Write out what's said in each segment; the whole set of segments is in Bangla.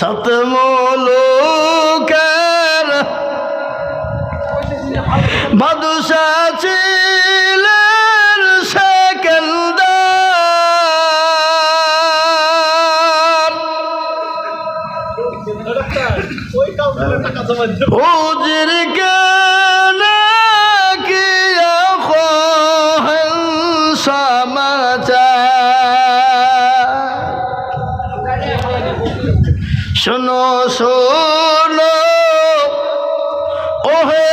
সাত মুলুকের বাদশা ছিলেন সেকেন্দার হুজুর কে কিয়া খোহেন সমাচার শোনো শোনো ওহে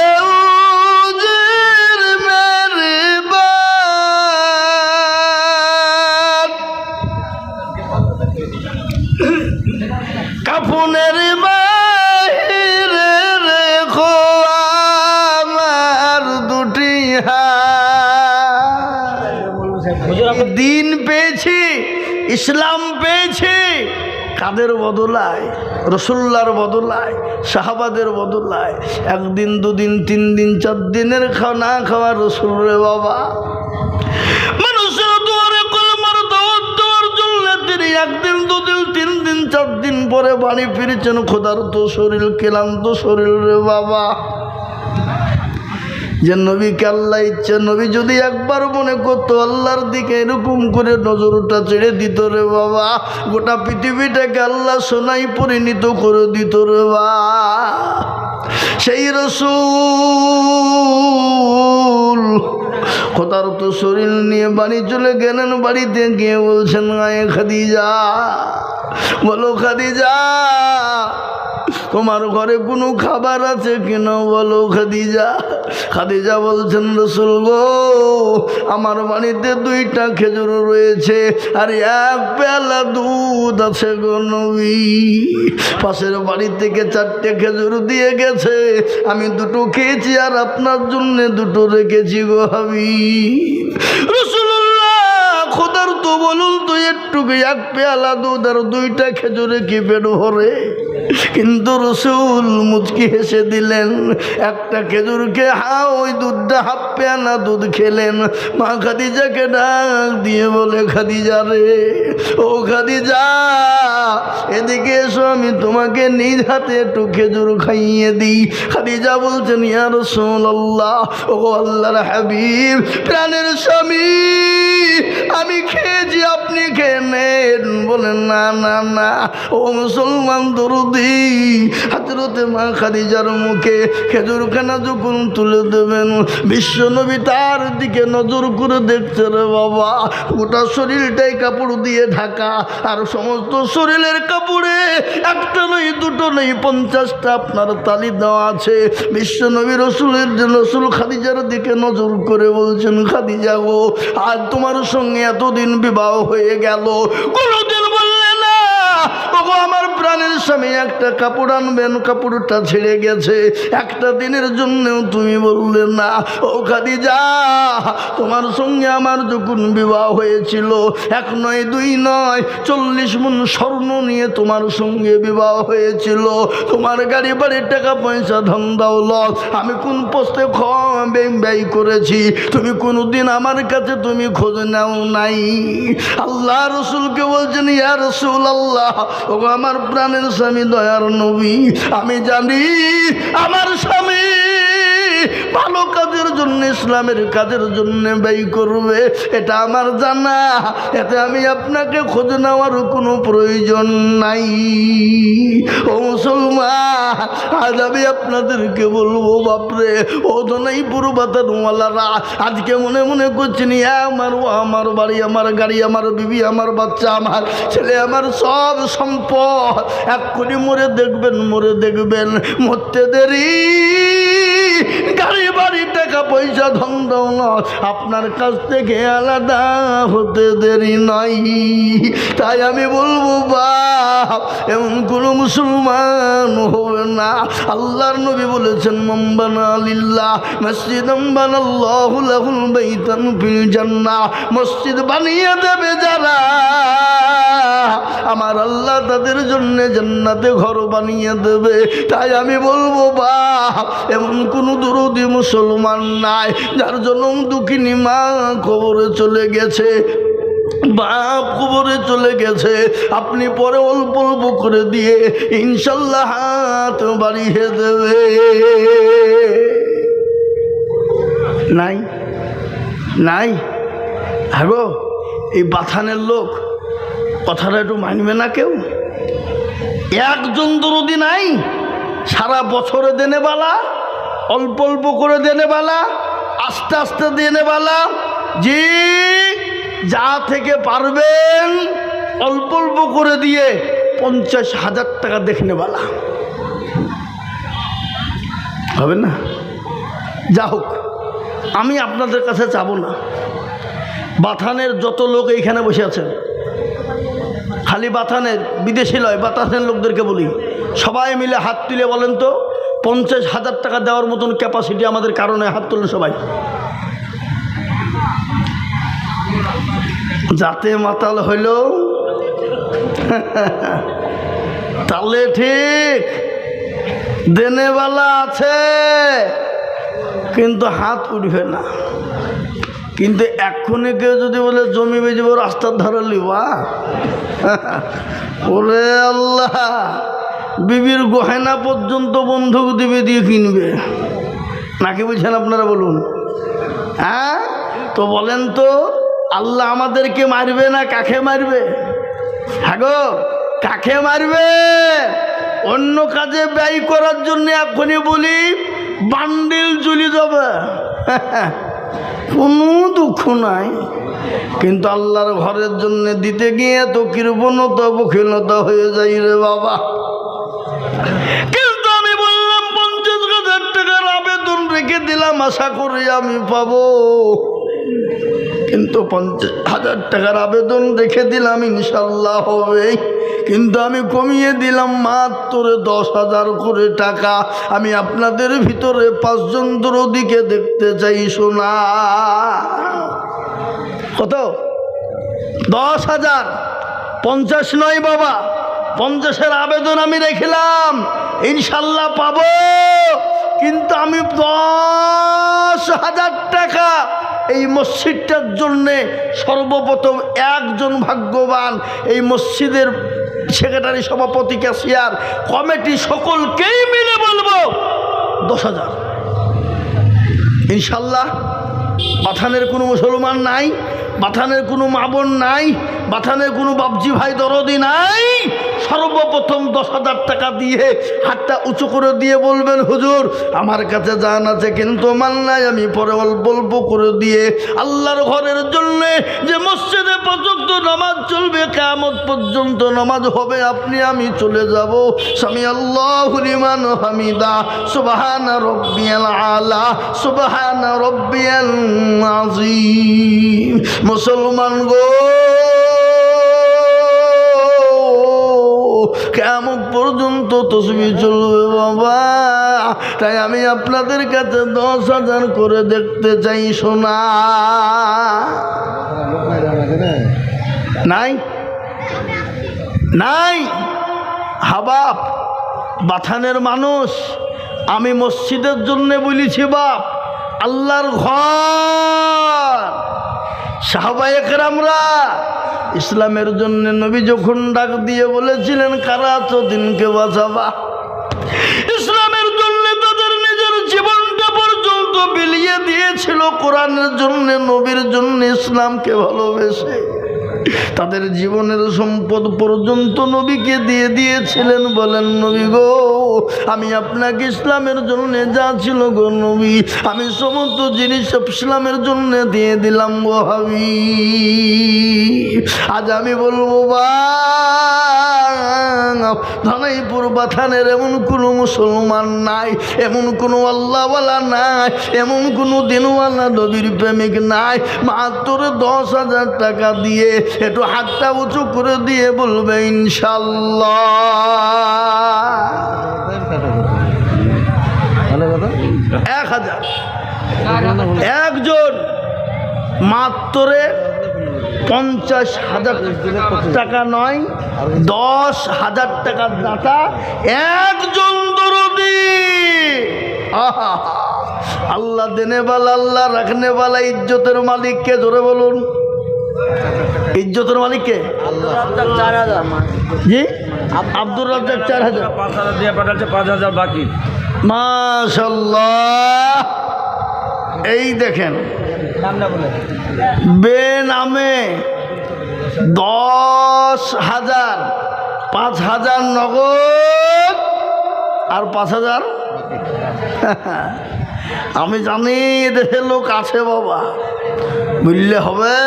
উজির মেরবান কাফনের বাহিরে রেখো আমার দুটি হাত দিন পেয়েছি ইসলাম পেয়েছি কাদের বদলায় রসুল্লাহর বদলায় সাহাবাদের বদলায় একদিন দুদিন তিন দিন চার দিনের না খাওয়া রসুল রে বাবা মানুষের দুয়ারে কলমার দাওয়াত দেওয়ার জন্য তিনি একদিন দুদিন তিন দিন চার দিন পরে বাড়ি ফিরেছেন ক্ষুধার্ত শরীর ক্লান্ত শরীর রে বাবা যে নবীকে আল্লাহ ইচ্ছে নবী যদি একবার মনে করতো আল্লাহর দিকে এরকম করে নজরটা ছেড়ে দিত রে বাবা গোটা পৃথিবীটাকে আল্লাহ সোনাই পরিণত করে দিত রে বাবা সেই রসূল ক্ষুধার্ত শরীর নিয়ে বাড়ি চলে গেলেন বাড়িতে গিয়ে বলছেন আয়ে খাদিজা বলো খাদিজা তোমার ঘরে কোনো খাবার আছে কিনা বলো খাদিজা খাদিজা বলছেন রসুল গো আমার বাড়িতে দুইটা খেজুর রয়েছে আর এক পেয়ালা দুধ আছে গো নবী পাশের বাড়ি থেকে চারটে খেজুর দিয়ে গেছে আমি দুটো খেয়েছি আর আপনার জন্য দুটো রেখেছি গো হাবিব রসুল্লাহ খোদার তো বলুন তো একটু এক পেয়ালা দুধ আর দুইটা খেজুরে কি পেট ভরে কিন্তু রসুল মুচকি হেসে দিলেন একটা খেজুরকে ওই দুধটা হাফ পেয়ালা দুধ খেলেন মা খাদিজাকে ডাক দিয়ে বলে খাদিজা রে ও খাদিজা এদিকে এসো আমি তোমাকে নিজ হাতে একটু খেজুর খাইয়ে দিই খাদিজা বলছেন ইয়া রাসূলুল্লাহ ও আল্লাহর হাবিব প্রাণের স্বামী আমি খেয়েছি আপনি খেয়ে নেন বলেন না না না ও মুসলমান দরদি হযরতে মা খাদিজার মুখে খেজুরখানা যখন তুলে দেবেন বিশ্ব নবী তার দিকে নজর করে দেখছে রে বাবা গোটা শরীরটাই কাপড় দিয়ে ঢাকা আর সমস্ত শরীরের কাপড়ে একটা নয় দুটো নয় 50টা আপনার তালি দেওয়া আছে বিশ্ব নবী রসুলের রসুল খাদিজার দিকে নজর করে বলছেন খাদিজা গো আজ তোমার সঙ্গে এতদিন বিবাহ হয়ে গেল কোনোদিন বললে না ওগো আমার প্রাণের স্বামী একটা কাপড় আনবেন কাপড়টা ছেড়ে গেছে একটা দিনের জন্যও তুমি বললে না ও খাদিজা তোমার সঙ্গে আমার যখন বিবাহ হয়েছিল এক নয় দুই নয় 40 মণ স্বর্ণ নিয়ে তোমার সঙ্গে বিবাহ হয়েছিল তোমার গাড়ি বাড়ির টাকা পয়সা ধন দৌলত আমি কোন পোস্টে ব্যয় করেছি তুমি কোনোদিন আমার কাছে তুমি খোঁজ নাও নাই আল্লাহ রসুলকে বলছেন ইয়া রাসূলুল্লাহ ওগো আমার প্রাণের স্বামী দয়ার নবী আমি জানি আমার স্বামী ভালো কাজের জন্য ইসলামের কাজের জন্য ব্যয় করবে এটা আমার জানা এতে আমি আপনাকে খোঁজ নেওয়ার কোনো প্রয়োজন নাই ও মুসলমান আজ আমি আপনাদেরকে বলবো বাপরে ও তো নাই পুরো বাতানওয়ালারা আজকে মনে মনে করছেন আমার ও আমার বাড়ি আমার গাড়ি আমার বিবি আমার বাচ্চা আমার ছেলে আমার সব সম্পদ এক্ষুনি মরে দেখবেন মরতে দেরি গাড়ি বাড়ি টাকা পয়সা ধন দৌলত আপনার কাছ থেকে আলাদা হতে দেরি নাই তাই আমি বলবো বাপ এমন কোনো মুসলমান হবে না আল্লাহর নবী বলেছেন মান বানা লিল্লাহ মসজিদান বানাল্লাহু লাহুল বাইতান ফিল জান্নাহ মসজিদ বানিয়ে দেবে যারা আমার আল্লাহ তাদের জন্য জান্নাতে ঘর বানিয়ে দেবে তাই আমি বলবো বাপ এমন কোনো দরদি মুসলমান নাই যার জন্য দুঃখিনী মা কবরে চলে গেছে বাপ কবরে চলে গেছে, আপনি পরে অল্প অল্প করে দিয়ে ইনশাল্লাহ হাত বাড়িয়ে দেবে। নাই নাই হাগো, এই বাথানের লোক কথাটা একটু মানবে না কেউ? একজন দরদি নাই, সারা বছরে দেনে বালা, অল্প অল্প করে দেনে বালা, আস্তে আস্তে দেনে বালা, জি যা থেকে পারবেন অল্প অল্প করে দিয়ে 50,000 টাকা দেখনে বালা হবে না? যা হোক, আমি আপনাদের কাছে চাবো না। বাথানের যত লোক এইখানে বসে আছেন, খালি বাথানের, বিদেশি লয়, বাথানের লোকদেরকে বলি, সবাই মিলে হাত তুলে বলেন তো 50,000 টাকা দেওয়ার মতন ক্যাপাসিটি আমাদের কারণে হাত তুলেন সবাই। যাতে মাতাল হইল তাহলে ঠিক দেনেওয়ালা আছে, কিন্তু হাত উঠবে না। কিন্তু এক্ষুনি কেউ যদি বলে জমি বেচবো রাস্তার ধারে লিবা, ওরে আল্লাহ, বিবির গহেনা পর্যন্ত বন্ধুক দিবে দিয়ে কিনবে নাকি? বুঝছেন আপনারা? বলুন। হ্যাঁ, তো বলেন তো আল্লাহ আমাদেরকে মারবে না কাকে মারবে? হ্যাঁ গো, কাকে মারবে? অন্য কাজে ব্যয় করার জন্য এখনই বলি বান্ডিল চলে যাবে, কোনো দুঃখ নাই। কিন্তু আল্লাহর ঘরের জন্য দিতে গিয়ে তো কৃপণতা বখিলতা হয়ে যাই রে বাবা। কিন্তু আমি বললাম 50,000 টাকার আবেদন রেখে দিলাম, আশা করি আমি পাবো। কিন্তু 50,000 টাকার আবেদন রেখে দিলাম, ইনশাল্লাহ হবে। কিন্তু আমি কমিয়ে দিলাম মাত্র 10,000 করে টাকা। আমি আপনাদের ভিতরে 5 জন দরদিকে দেখতে চাই। শোনা কত? 10,000। 50 নয় বাবা, 50-এর আবেদন আমি রেখেলাম, ইনশাল্লাহ পাবো। কিন্তু আমি 10,000 টাকা এই মসজিদটার জন্যে সর্বপ্রথম একজন ভাগ্যবান, এই মসজিদের সেক্রেটারি, সভাপতি, ক্যাশিয়ার, কমিটি সকলকেই মিলে বলবো 10,000 ইনশাল্লাহ। বাথানের কোনো মুসলমান নাই, বাথানের কোনো মা বোন নাই, বাথানের কোনো বাপজি ভাই দরদি নাই। সর্বপ্রথম 10,000 টাকা দিয়ে হাতটা উঁচু করে দিয়ে বলবেন, হুজুর আমার কাছে জান আছে কিন্তু মাল নাই, আমি পরে অল্প অল্প করে দিয়ে আল্লাহর ঘরের জন্য যে মসজিদে 5 ওয়াক্ত নামাজ চলবে, কিয়ামত পর্যন্ত নামাজ হবে, আপনি আমি চলে যাব। সামি আল্লাহু লিমান হামিদা, সুবহানা রাব্বিয়াল আলা, সুবহানা রাব্বিয়াল আযীম। মুসলমান গো, কিয়ামত পর্যন্ত তাসবিহ চলবে বাবা। তাই আমি আপনাদের কাছে 10,000 করে দেখতে চাই। শোনা নাই নাই হাবাব, বাথানের মানুষ, আমি মসজিদের জন্য বলেছি বাপ, আল্লাহর ঘর। সাহাবায়ে কেরামরা ইসলামের জন্য নবী যখন ডাক দিয়ে বলেছিলেন কারা তো দিনকে বাঁচাবা, ইসলামের জন্য তাদের নিজের জীবনটা পর্যন্ত বিলিয়ে দিয়েছিল। কোরআনের জন্য, নবীর জন্য, ইসলামকে ভালোবেসে তাদের জীবনের সম্পদ পর্যন্ত নবীকে দিয়ে দিয়েছিলেন। বলেন নবী গো, আমি আপনাকে ইসলামের জন্য যা ছিল গো নবী, আমি সমস্ত জিনিস ইসলামের জন্য দিয়ে দিলাম গো হাবিব। আজ আমি বলবো ধানাইপুর বাথানের এমন কোনো মুসলমান নাই, এমন কোনো আল্লাহওয়ালা নাই, এমন কোনো দিনওয়ালা নবীর প্রেমিক নাই, মাত্র 10,000 টাকা দিয়ে একটু হাতটা উঁচু করে দিয়ে বলবে ইনশাল্লাহ। 1,000 একজন, মাত্র 50,000 টাকা নয়, 10,000 টাকার দাতা একজন দরদি। আহা, আল্লাহ দেনে বালা, আল্লাহ রাখনে বালা, ইজ্জতের মালিককে জোরে বলুন। ইজ্জতের মালিককে জি আব্দুর রাজ্জাক 4000 5,000 দিয়ে পাঠাচ্ছে, 5,000 বাকি। মাশাআল্লাহ। এই দেখেন বেনামে 10,000, 5,000 নগদ আর 5,000 আমি জানি দেশের লোক আছে বাবা, বুঝলে হবে।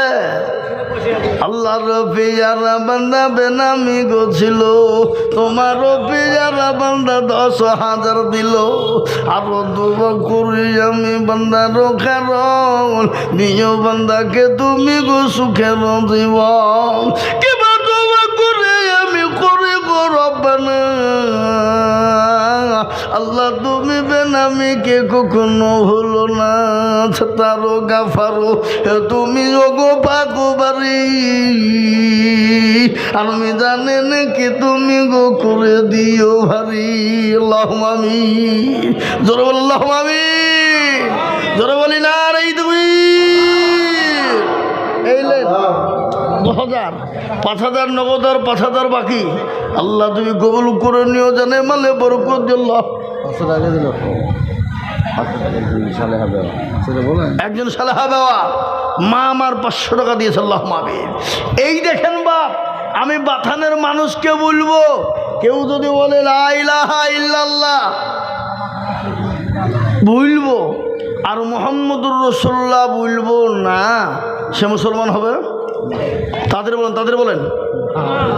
আল্লাহর পিয়ারা বান্দা বেনামি গছিল, তোমারও পিয়ারা বান্দা 10,000 দিল, আরো দুবা করি আমি বান্দার কারণ দিও বান্দাকে তুমি গো সুখের জীবন। কিবা দুবা করে আমি করি গো রব্বানা, আল্লাহ তুমি বেনামিকে কখনো হলো না, তারও গাফারো তুমি ওগো পাগো বাড়ি, আমি জানে নাকি তুমি গো করে দিও ভারি। আল্লাহুম্মা আমিন, জোরে বল আল্লাহুম্মা আমিন, জোরে বলি না রে তুমি। এই লেন 10,000, 5,000 নগদ আর 5,000 বাকি। আল্লাহ তুমি কবুল করে নিও, জানে মালে বরকত দিও। একজন সালেহা বাবা মা আমার 500 টাকা দিয়েছে, আল্লাহুম্মা আমিন। এই দেখেন বাপ, আমি বাথানের মানুষকে বলবো, কেউ যদি বলে লা ইলাহা ইল্লাল্লাহ বলবো আর মুহাম্মদুর রাসূলুল্লাহ বলবো না, সে মুসলমান হবে? তাদের বলেন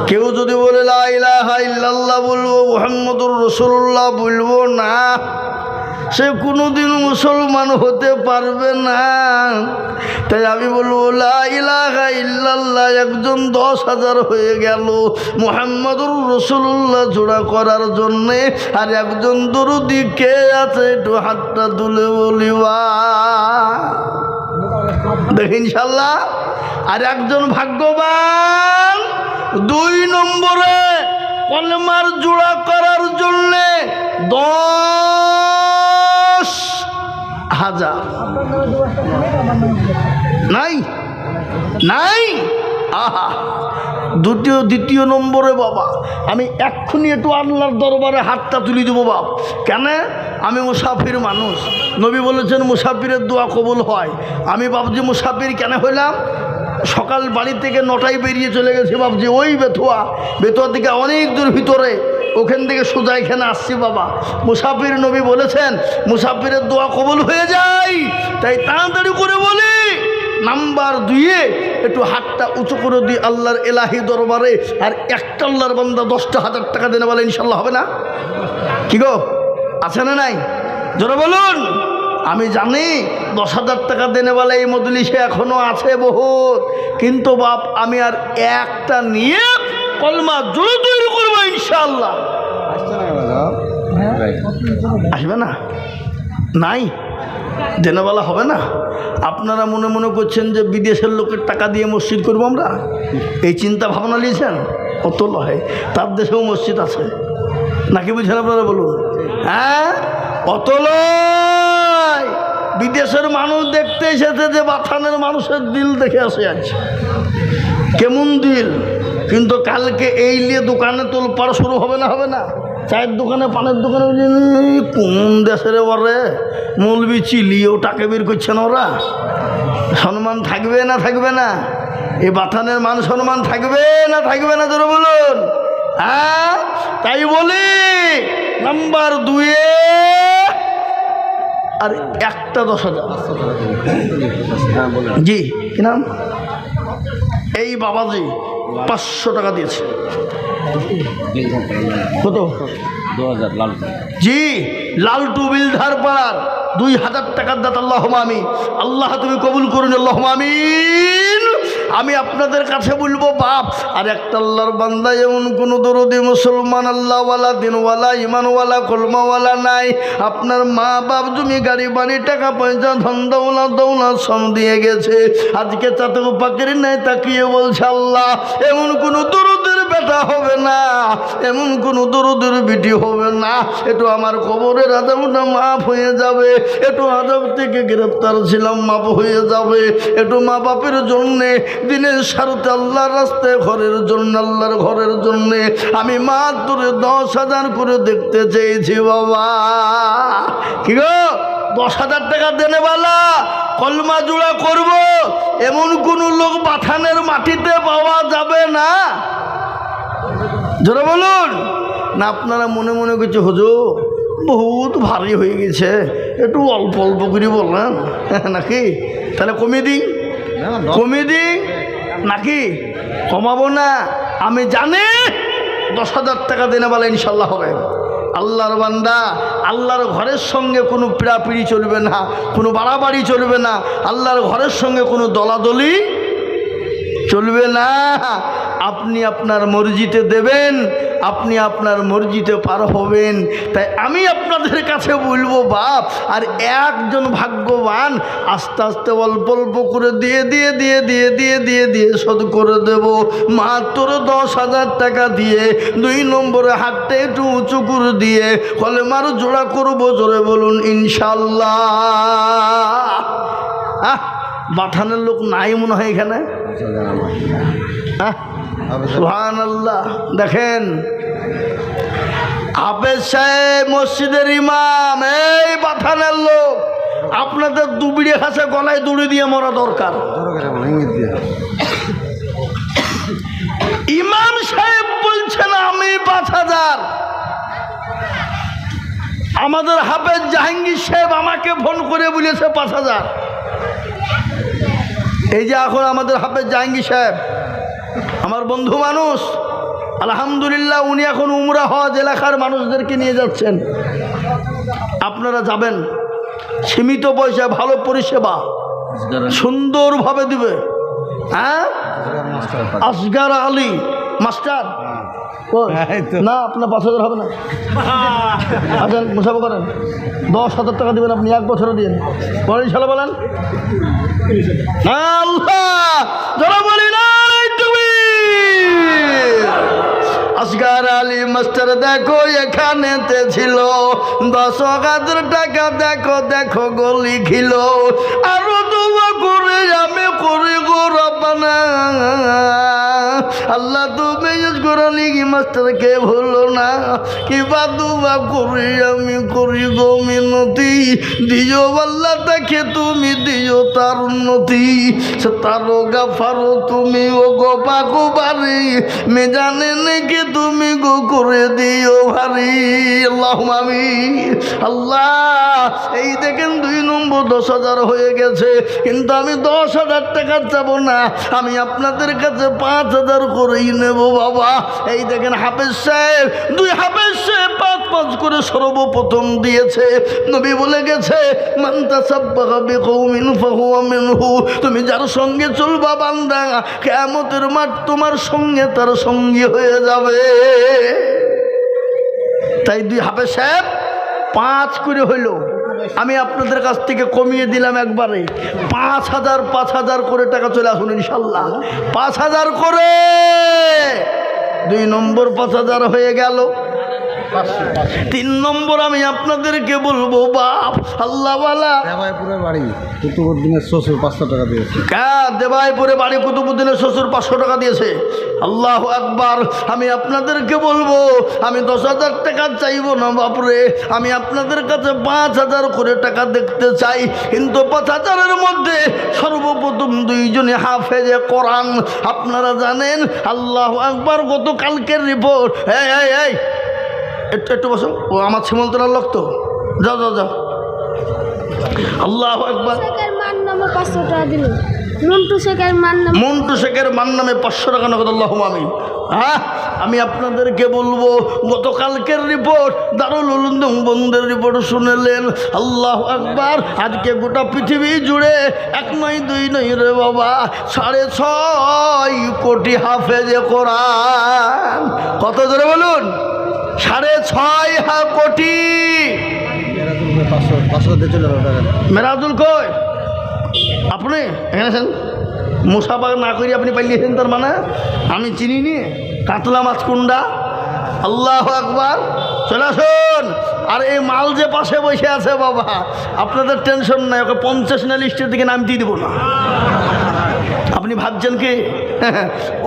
কেউ যদি বলে লা ইলাহা ইল্লাল্লাহ বলবো, মুহাম্মদুর রাসূলুল্লাহ বলবো না, সে কোনোদিন মুসলমান হতে পারবে না। তাই আমি বলবো লা ইলাহা ইল্লাল্লাহ একজন 10,000 হয়ে গেল মুহাম্মদুর রাসূলুল্লাহ জোড়া করার জন্যে। আর একজন দরুদি কে আছে একটু হাতটা তুলে বলিবা দেখি ইনশাল্লাহ। আর একজন ভাগ্যবান 2 নম্বরে কলমার জোড়া করার জন্যে 10,000 নাই নাই। আহা, দ্বিতীয় নম্বরে বাবা আমি এক্ষুনি একটু আল্লাহর দরবারে হাতটা তুলে দেবো বাপ। কেন? আমি মুসাফির মানুষ, নবী বলেছেন মুসাফিরের দোয়া কবুল হয়। আমি বাবজি মুসাফির কেন হইলাম? সকাল বাড়ি থেকে 9টায় বেরিয়ে চলে গেছি বাবজি, ওই বেথুয়া থেকে অনেক দূর ভিতরে, ওখান থেকে সোজা এখানে আসছি বাবা। মুসাফির নবী বলেছেন মুসাফিরের দোয়া কবুল হয়ে যায়, তাই তাড়াতাড়ি করে বলি নাম্বার 2-এ একটু হাতটা উঁচু করে দিই আল্লাহর এলাহি দরবারে। আর একটা আল্লাহর বান্দা 10,000 টাকা দেনে বলে ইনশাল্লাহ হবে না? কি গো, আছে না নাই? জোরে বলুন। আমি জানি 10,000 টাকা দেনে বলে এই মজলিসে এখনো আছে বহুত, কিন্তু বাপ আমি আর একটা নিয়ে কলমা জোরে তৈরি করবো ইনশাল্লাহ। আসবে না? নাই দেনেওয়ালা হবে না? আপনারা মনে মনে করছেন যে বিদেশের লোকের টাকা দিয়ে মসজিদ করবো আমরা, এই চিন্তা ভাবনা নিয়েছেন? অত লয়, তার দেশেও মসজিদ আছে নাকি, বুঝছেন আপনারা বলুন? হ্যাঁ, অত লয়। বিদেশের মানুষ দেখতে এসেছে যে বাথানের মানুষের দিল দেখে আসে আছে কেমন দিল, কিন্তু কালকে এই নিয়ে দোকানে তোলপাড় শুরু হবে না? হবে না? চায়ের দোকানে, পানের দোকানে, কোন দেশের ওরে মৌলবি চিলিও টাকা বের করছেন ওরা। সম্মান থাকবে না থাকবে না? এই বাথানের মান সম্মান থাকবে না থাকবে না? জোরে বলুন। হ্যাঁ, তাই বলি নাম্বার 2-এ আর একটা 10,000। জি, কি নাম? এই বাবাজি 500 টাকা দিয়েছে। কত? 2,000 লালটু। জি, লালটু বিলধার পাড়ার 2,000 টাকার দাতা। আল্লাহুম্মা আমিন। আল্লাহ তুমি কবুল করুন, আল্লাহুম্মা আমিন। আমি আপনাদের কাছে বলবো বাপ, আর একটা আল্লাহর বান্দা এমন কোনো দরদি মুসলমান আল্লাহওয়ালা, দিনওয়ালা, ইমানওয়ালা, কলমাওয়ালা নাই। আপনার মা বাপ জমি গাড়ি বাড়ি টাকা পয়সা ধন দৌলত সম দিয়ে গেছে, আজকে চাতক পাখির নাই তাকিয়ে বলছে আল্লাহ এমন কোনো দরদের বেটা হবে না, এমন কোনো দরদের বিটি হবে না, একটু আমার কবরের আযাবটা মাফ হয়ে যাবে, একটু আযাব থেকে গ্রেফতার ছিলাম মাফ হয়ে যাবে, একটু মা বাপের জন্যে দিনের স্বার্থে আল্লাহর রাস্তায় ঘরের জন্য, আল্লাহর ঘরের জন্যে আমি মাত্র 10,000 করে দেখতে চেয়েছি বাবা। কি গো 10,000 টাকা দেনে বালা কলমা জোড়া করব, এমন কোন লোক বাথানের মাটিতে পাওয়া যাবে না। জোরে বলুন না। আপনারা মনে মনে কিছু হুজুর বহুত ভারী হয়ে গেছে, একটু অল্প অল্প করে বললেন নাকি? তাহলে কমিয়ে দিই, কমিয়ে দিই নাকি? কমাবো না। আমি জানি 10,000 টাকা দেনে বলে ইনশাল্লাহ হবে। আল্লাহর বান্দা, আল্লাহর ঘরের সঙ্গে কোনো পিড়াপিড়ি চলবে না, কোনো বাড়াবাড়ি চলবে না, আল্লাহর ঘরের সঙ্গে কোনো দলাদলি চলবে না। আপনি আপনার মর্জিতে দেবেন, আপনি আপনার মর্জিতে পার হবেন। তাই আমি আপনাদের কাছে বলবো বাপ, আর একজন ভাগ্যবান আস্তে আস্তে অল্প অল্প করে দিয়ে দিয়ে দিয়ে দিয়ে দিয়ে দিয়ে দিয়ে শোধ করে দেব। মাত্র 10,000 টাকা দিয়ে 2 নম্বরে হাতটা একটু উঁচু করে দিয়ে কলেমার জোড়া করবো। জোরে বলুন ইনশাল্লাহ। বাথানের লোক নাই মনে হয় এখানে। সুবহানাল্লাহ। দেখেন হাফেজ সাহেব মসজিদের ইমাম, এই বাথানের লোক, আপনাদের দুবিড়ে খাসে গলায় দড়ি দিয়ে মরা দরকার। ইমাম সাহেব বলছেন আমি 5,000। আমাদের হাফেজ জাহাঙ্গীর সাহেব আমাকে ফোন করে বলেছে 5,000। এই যে এখন আমাদের হাফেজ জাহাঙ্গীর সাহেব আমার বন্ধু মানুষ, আলহামদুলিল্লাহ উনি এখন উমরা হজ এলাকার মানুষদেরকে নিয়ে যাচ্ছেন। আপনারা যাবেন, সীমিত পয়সা, ভালো পরিষেবা, সুন্দরভাবে দিবে। হ্যাঁ, আসগার আলী মাস্টার না, আপনার 5,000 হবে না। আসেন মুসাফা করেন, 10,000 টাকা দেবেন আপনি, 1 বছরে দিন। বলেন ইনশাল্লাহ, বলেন আল্লাহ। যারা বলি না তুমি আসগার আলী মাস্টার দেখো এখানেতে ছিল, 10,000 টাকা দেখো দেখো গলি খিল। আরো দোয়া করে আমি করি গো রব্বানা, আল্লাহ তুমি ইসগরানি মাস্টারকে ভুলো না। কিবা দুবা করি আমি করি গো মিনতি, দিও আল্লাহ তাকে তুমি দিও তার উন্নতি। সে তারো গাফারো তুমি ও গো পাকু বাড়ি, মে জানে নাকি তুমি গো করে দিও ভারী। আল্লাহুম্মা আমিন। আল্লাহ এই দেখেন 2 নম্বর 10,000 হয়ে গেছে, কিন্তু আমি 10,000 টাকা চাবো না, আমি আপনাদের কাছে 5,000 করেই নেব বাবা। এই দেখেন হাফেজ সাহেব, 2 হাফেজ সাহেব 5 করে সর্বপ্রথম দিয়েছে। নবী বলে গেছে মান তাসাব্বাহা বিকওমিন ফাহুয়া মিনহু। তুমি যার সঙ্গে চলবা বান্দা, কিয়ামতের মাঠ তোমার সঙ্গে তার সঙ্গী হয়ে যাবে। তাই 2 হাফেজ সাহেব 5 করে হইল, আমি আপনাদের কাছ থেকে কমিয়ে দিলাম একবারে 5,000 করে টাকা চলে আসুন ইনশাল্লাহ। 5,000 করে 2 নম্বর 5,000 হয়ে গেল। 3 নম্বর আমি আপনাদেরকে বলবো বাপ, আল্লাহওয়ালা দেবাইপুরের বাড়ি কুতুবুদ্দিনের শ্বশুর 500 টাকা দিয়েছে। দেবাইপুরে বাড়ি কুতুবুদ্দিনের শ্বশুর 500 টাকা দিয়েছে। আল্লাহু আকবার। আমি আপনাদেরকে বলবো, আমি 10,000 টাকা চাইবো না বাপরে, আমি আপনাদের কাছে 5,000 করে টাকা দেখতে চাই। কিন্তু 5,000-এর মধ্যে সর্বপ্রথম 2 জনে হাফেজে কোরআন। আপনারা জানেন আল্লাহু আকবার, গতকালকের রিপোর্ট। এই একটু বসো, ও আমার সীমন্তনার লোক তো, যাও যাও যাও। আল্লাহু আকবার। মন্টু শেখের মান নামে 500 টাকা নগদ। আল্লাহুম্মা আমিন। হ্যাঁ, আমি আপনাদেরকে বলবো গতকালকের রিপোর্ট, দারুল উলুম দেওবন্দের রিপোর্ট শুনেলেন। আল্লাহু আকবার। আজকে গোটা পৃথিবী জুড়ে 1 নয় 2 নয় রে বাবা, 6.5 কোটি হাফেজে কোরআন। কত জোরে বলুন? 6.5 কোটি। মেরাজুল কই? আপনি এখানে আছেন, মুসাফা না করি আপনি পাইলিয়েছেন, তার মানে আমি চিনি নি কাতলা মাছ কুন্ডা। আল্লাহু আকবার। চলে আসুন। আর এই মাল যে পাশে বসে আছে বাবা, আপনাদের টেনশন নাই, ওকে 50 না লিস্টের দিকে নাম দিয়ে দেবো না। আপনি ভাবছেন কি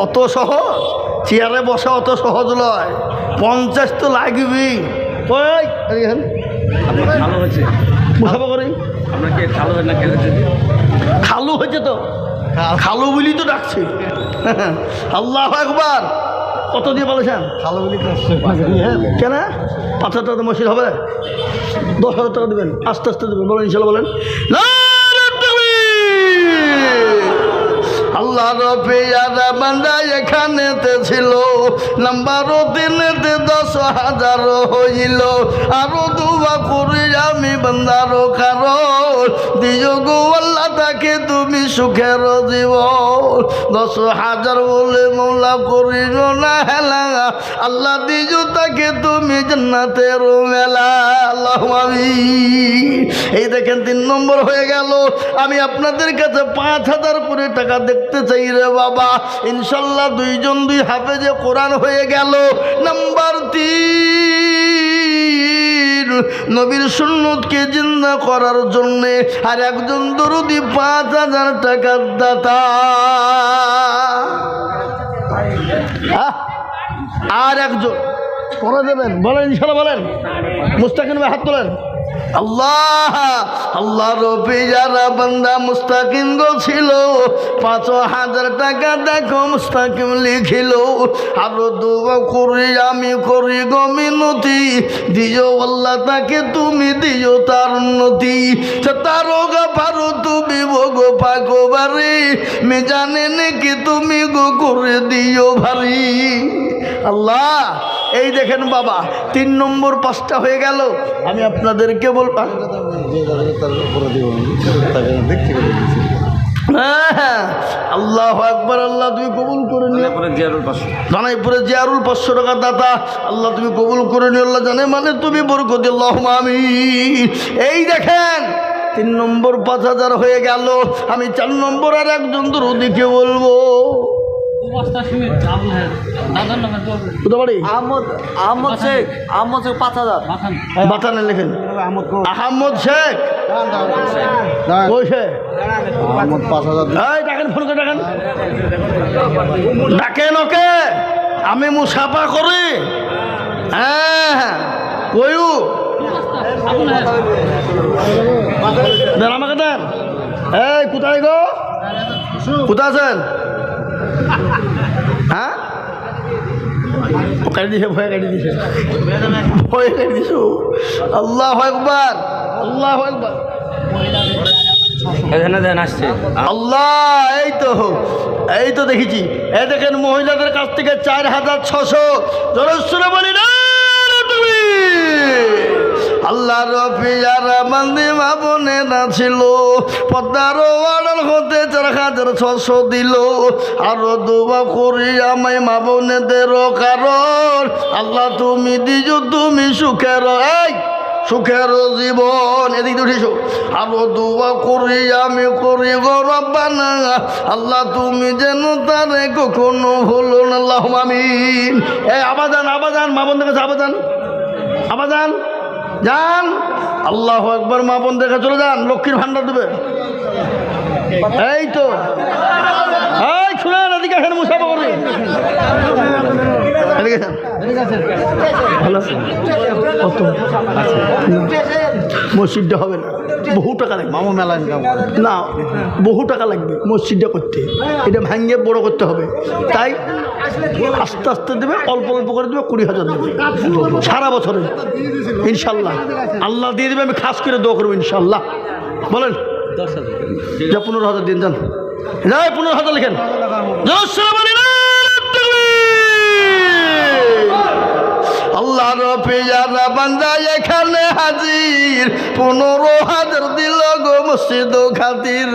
অত সহজ? চেয়ারে বসা অত সহজ নয়, 50 তো লাগবেই। ওই এদিকে আপনার ভালো হয়েছে, মুসাফা করি। আপনার কি ভালো হয় না খেলেছে? খালু হয়েছে তো, খালু বলি তো ডাকছি। আল্লাহু আকবার। কত দিয়ে বলেছেন? ভালো বলি তো কেন 5,000 টাকা মসজিদ হবে? 10,000 টাকা দেবেন, আস্তে আস্তে দেবেন, বলেন ইনশাল্লাহ বলেন। নারে তাকবীর। আল্লাহ রবিয়ারা বান্দা এখানেতে ছিল, নাম্বার 3-তে 10,000 হইল। আরো দুয়া করি আমি বান্দার কারণ, দিও গো আল্লাহ তাকে তুমি সুখের জীবন। 10,000 বলে মৌলা করিল না হেলা, আল্লাহ দিও তাকে তুমি জান্নাতের মেলা। আল্লাহু আমিন। এই দেখেন 3 নম্বর হয়ে গেল। আমি আপনাদের কাছে 5,000 করে টাকা দেখতে চাই রে বাবা। ইনশাল্লাহ 2 জন 2 হাফেজে কোরআন হয়ে গেল। নাম্বার 3, নবীর সুন্নতকে জিন্দা করার জন্যে আর একজন দরুদি 5,000 টাকার দাতা। আর একজন করে দেবেন, বলেন ইনশাল্লাহ বলেন। মুস্তাকিন ভাই হাত তোলেন। আল্লাহ আল্লাহ রবি যারা বান্দা মুস্তাকিম গো ছিল, 5,000 টাকা দেখো মুস্তাকিম লিখিল। আরো দোয়া করি আমি করি গো মিনতি, দিও আল্লাহ তাকে তুমি দিও তার উন্নতি। তারও গাফারো তুমি গো পাগো বাড়ি, মে জানে নাকি তুমি গো করে দিও ভারী। আল্লাহ এই দেখেন বাবা 3 নম্বর 5টা হয়ে গেল। আমি আপনাদেরকে বলবো তার উপরে দিব তাকে দেখতে পেরেছি। হ্যাঁ আল্লাহু আকবার। আল্লাহ তুমি কবুল করে নিও। তারপরে জিয়ারুল 500, জানাইপুরে জিয়ারুল 500 টাকা দাতা, আল্লাহ তুমি কবুল করে নিও। আল্লাহ জানে মানে তুমি বরকত দিও। আল্লাহুম্মা আমিন। এই দেখেন 3 নম্বর 5,000 হয়ে গেল। আমি 4 নম্বর আর একজন দরুদিকে বলবো। কোথা বাড়ি? আহমদ শেখ 5,000 বাতানে লেখেন আহমদ শেখ। ওই শেখ আহমদ 5,000 এই ডাকেন, ফোন করে ডাকেন, ডাকেন ওকে। আমি মুসাফা করি। হ্যাঁ কয়ু দেন আমাকে দেন। এই কোথায় গো, কোথায় আছেন? হ্যাঁ কেটে দিছে, ভয়ে কেটে দিছে, ভয়ে কেটে দিছো। আল্লাহু আকবার, আল্লাহু আকবার। এখানে দেন আসছে। আল্লাহ এই তো দেখেছি। এই দেখেন মহিলাদের কাছ থেকে 4,600 জোরে বলি না তুমি। আল্লাহ রফিয়ারা বান্দি মা বোনেরা ছিল, পদ্মার ওয়ার্ডার হতে 4,600 দিল। আরো দোয়া করি আমায় মা বোনেদের কারণ, আল্লাহ তুমি দিছো তুমি সুখের সুখের জীবন। এদিকে উঠেছো। আরো দোয়া করি আমি করি গো রব্বানা, আল্লাহ তুমি যেন তারে কখনো ভুলো না। আল্লাহুম্মা আমিন। এই আবাজান মা বোনদের কাছে আবাজান যান। আল্লাহু আকবার। মা বোনদের কাছে চলে যান, লক্ষ্মীর ভান্ডার দেবে। এই তো এই শুনেন, এদিকে আসেন, মুসাফা করবে। এদিকে আসেন। ভালো কত মসজিদটা হবে না, বহু টাকা লাগবে। মামু মেলা ইনকাম না, বহু টাকা লাগবে মসজিদটা করতে। এটা ভাঙিয়ে বড় করতে হবে, তাই আস্তে আস্তে দেবে, অল্প অল্প করে দেবে। 20,000 দেবে সারা বছরে ইনশাল্লাহ। আল্লাহ দিয়ে দেবে। আমি খাস করে দোয়া করবো ইনশাল্লাহ। বলেন 10,000 যা 15,000 দিন যান। 15,000 লেখেন। আল্লাহ রফিয়ারা বান্দা এখানে হাজির, 15,000 দিল গো মসজিদ খাতির।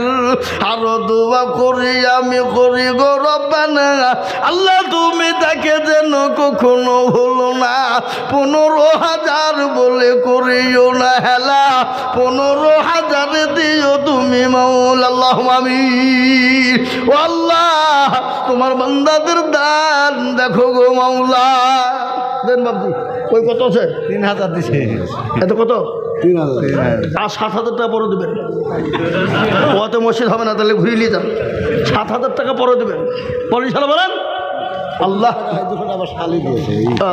আরো দোয়া করি আমি করি গো রব্বানা, আল্লাহ তুমি তাকে যেন কখনো ভুলো না। 15,000 বলে করিও না হেলা, 15,000 দিও তুমি মাওলা। আল্লাহুম্মা আমিন। ও আল্লাহ তোমার বান্দাদের দান দেখো গো মাওলা। দেন বাবজি। ওই কত আছে? 3,000 দিছে। এত কত? আর 7,000 টাকা পরে দেবেন। ওতে মসজিদ হবে না, তাহলে ঘুরিয়ে নিয়ে যান। 7,000 টাকা পরে দেবেন। বলেন ইনশাআল্লাহ, বলেন আল্লাহ।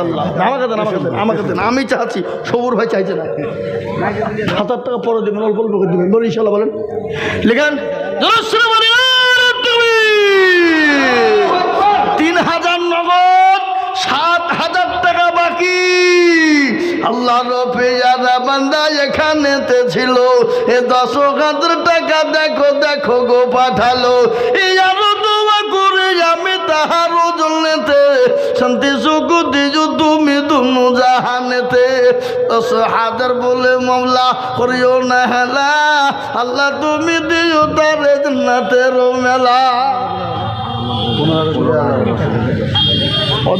আল্লাহ আমাকে দেন, আমাকে দেন, আমাকে দেন। আমি চাচ্ছি, সবুর ভাই চাইছে না। 7,000 টাকা পরে দেবেন, অল্প অল্প করে দেবেন। বলেন ইনশাআল্লাহ, বলেন। লিখেন 3,000 নগদ, 7,000 টাকা বাকি। আল্লাহ রফিয়ারা বান্দা এখানেতে ছিল, এ 10,000 টাকা দেখো দেখো গো পাঠালো। এই আরো দোয়া করে আমি তাহারও জন্যতে শান্তি সুখ দিজু তুমি দুনু জাহানেতে। 10,000 বলে মাওলা করিও না হেলা, আল্লাহ তুমি দিও তারে জান্নাতের মেলা।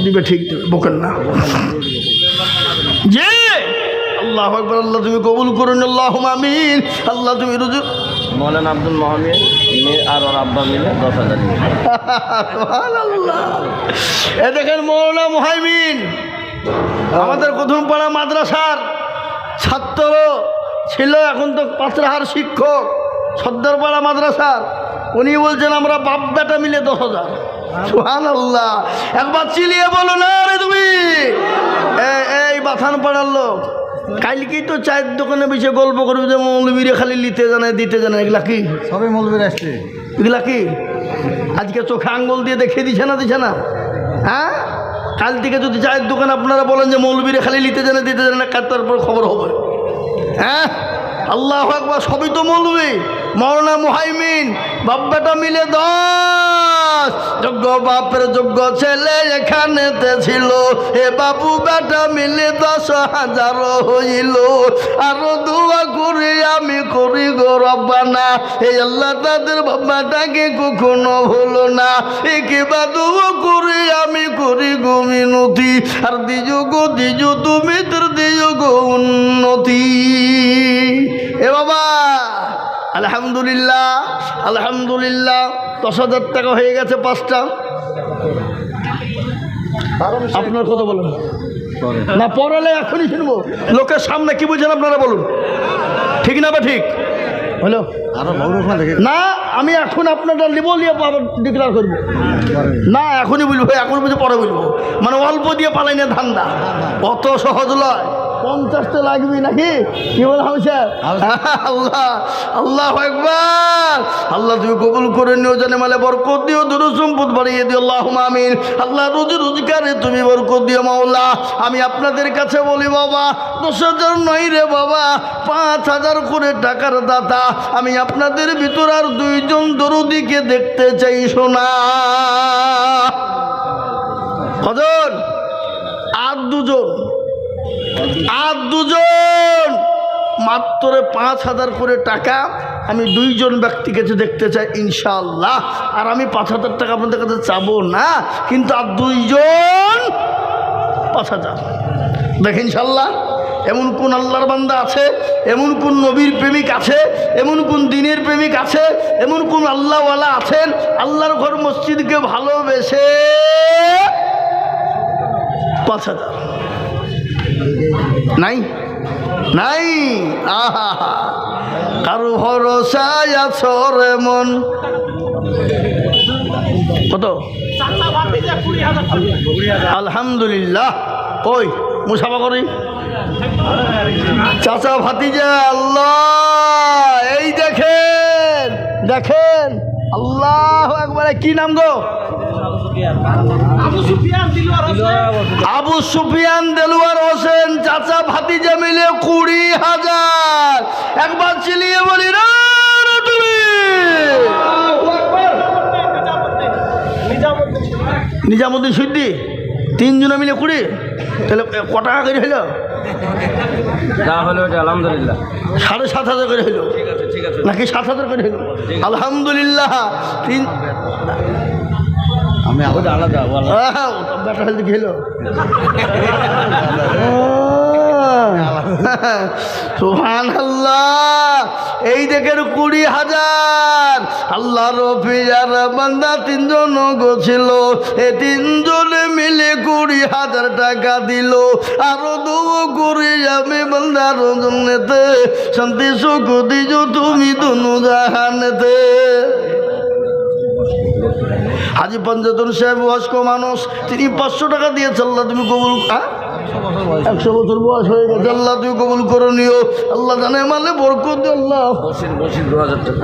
দিবে, ঠিক দেবে, বকেন না। যে আল্লাহু আকবার, আল্লাহ তুমি কবুল করুন, আল্লাহুম্মা আমিন। আল্লাহ তুমি রুজু মৌলানা আব্দুল মহামিন আর ওর আব্বা মিলে 10,000 সুবহানাল্লাহ। এ দেখেন মৌলানা মুহাইমিন আমাদের প্রথমপাড়া মাদ্রাসার ছাত্র ছিল, এখন তো পাঁচরাহার শিক্ষক সর্দারপাড়া মাদ্রাসার। উনি বলছেন আমরা বাপ বেটা মিলে 10,000। সুবহানাল্লাহ। একবার চিলিয়ে বলো না রে তুমি। এই বাথান পাড়ার লোক কালকেই তো চায়ের দোকানে বসে গল্প করবে যে মৌলবীরে খালি নিতে জানে দিতে জানে। এগুলা কি সবাই মৌলবীর আসছে? এগুলা কি আজকে চোখে আঙ্গুল দিয়ে দেখিয়ে দিছে না? হ্যাঁ, কাল থেকে যদি চায়ের দোকান আপনারা বলেন যে মৌলবীরে খালি নিতে জানে দিতে জানে না, তারপর খবর হবে। হ্যাঁ, আল্লাহু আকবার, সবই তো মৌলবী। মৌলানা মুহাইমিন বাপ বেটা মিলে 10, যোগ্য বাপের যোগ্য ছেলে এখানেতে ছিল, এ বাবু বেটা মিলে 10,000 হইল। আরো দোয়া করি আমি করি গো রব্বানা, এই আল্লাহ তাদের বাবাটাকে কখনো ভুলো না। একেবা দোয়া করি আমি করি গো মিনতি, আর দিজো গো দিজো তুমি তোর দিজো গো উন্নতি। এ বাবা আলহামদুলিল্লাহ, আলহামদুলিল্লাহ। 10,000 টাকা হয়ে গেছে 5টা। আপনার কথা বলুন না, পড়ালে এখনই শুনবো। লোকের সামনে কি বুঝছেন আপনারা বলুন, ঠিক না বা ঠিক হলো না? আমি এখন আপনারটা নিব, নিয়ে আবার ডিক্লার করবো না, এখনই বলবো, এখন বুঝে পরে বলবো। মানে অল্প দিয়ে পালাই না ধান্দা, অত সহজ নয়। 50টা লাগবে নাকি? কি বলা হয়েছে? আল্লাহ আল্লাহু আকবার। আল্লাহ তুমি কবুল করে নিও, জানে মালে বরকত দিও, দুরু সম্পদ বাড়িয়ে দিও, আল্লাহুম্মা আমিন। আল্লাহ রুজি রোজগারে তুমি বরকত দিও মাওলা। আমি আপনাদের কাছে বলি বাবা, 10,000 নয় রে বাবা, 5,000 করে টাকার দাতা। আমি আপনাদের ভিতর আর 2জন দরুদিকে দেখতে চাই শোনা। কজন? আর 2জন মাত্র 5,000 করে টাকা। আমি 2জন ব্যক্তিকে দেখতে চাই ইনশাআল্লাহ। আর আমি 5,000 টাকা আপনাদের কাছে চাবো না, কিন্তু আর 2জন 5,000 দেখেন ইনশাআল্লাহ। এমন কোন আল্লাহর বান্দা আছে, এমন কোন নবীর প্রেমিক আছে, এমন কোন দ্বীনের প্রেমিক আছে, এমন কোন আল্লাহওয়ালা আছেন আল্লাহর ঘর মসজিদকে ভালোবেসে 5,000 নাই? নাই। আহা, কারো ভরসায় আছো রে মন। কত? আলহামদুলিল্লাহ। ওই মুসাফা করি চাচা ভাতিজা। আল্লাহ, এই দেখেন দেখেন, আল্লাহু আকবার। কি নাম গো? আবু সুফিয়ান দেলোয়ার হোসেন। চাচা ভাতিজা মিলে 20,000। একবার চিলিয়ে বলি রে তুমি। নিজামুদ্দিন সিদ্দি 3জনে মিলে 20। তাহলে ক টাকা করে হইল? যা হলো আলহামদুলিল্লাহ 7,500 করে হইল নাকি 7,000 করে হইল? আলহামদুলিল্লাহ। আমি আলাদা বেটা হেলদি খেল। সুবহানাল্লাহ। এই দেখেন 20,000। আল্লাহ রফিয়ার বান্দা 3জন গছিল, এ 3জনে মিলে 20,000 টাকা দিল। আরো দোয়া করি আমি বান্দার জন্যতে শান্তি সুখ দিছো তুমি দুনু জাহানেতে। হাজি পঞ্চায়েত সাহেব বয়স্ক মানুষ, তিনি 500 টাকা দিয়েছে। আল্লাহ তুমি কবুল, 100 বছর বয়স হয়ে গেছে, আল্লাহ তুমি কবুল করে নিও। আল্লাহ জানে মালে বরকত দিও আল্লাহ। বসির 2000 টাকা।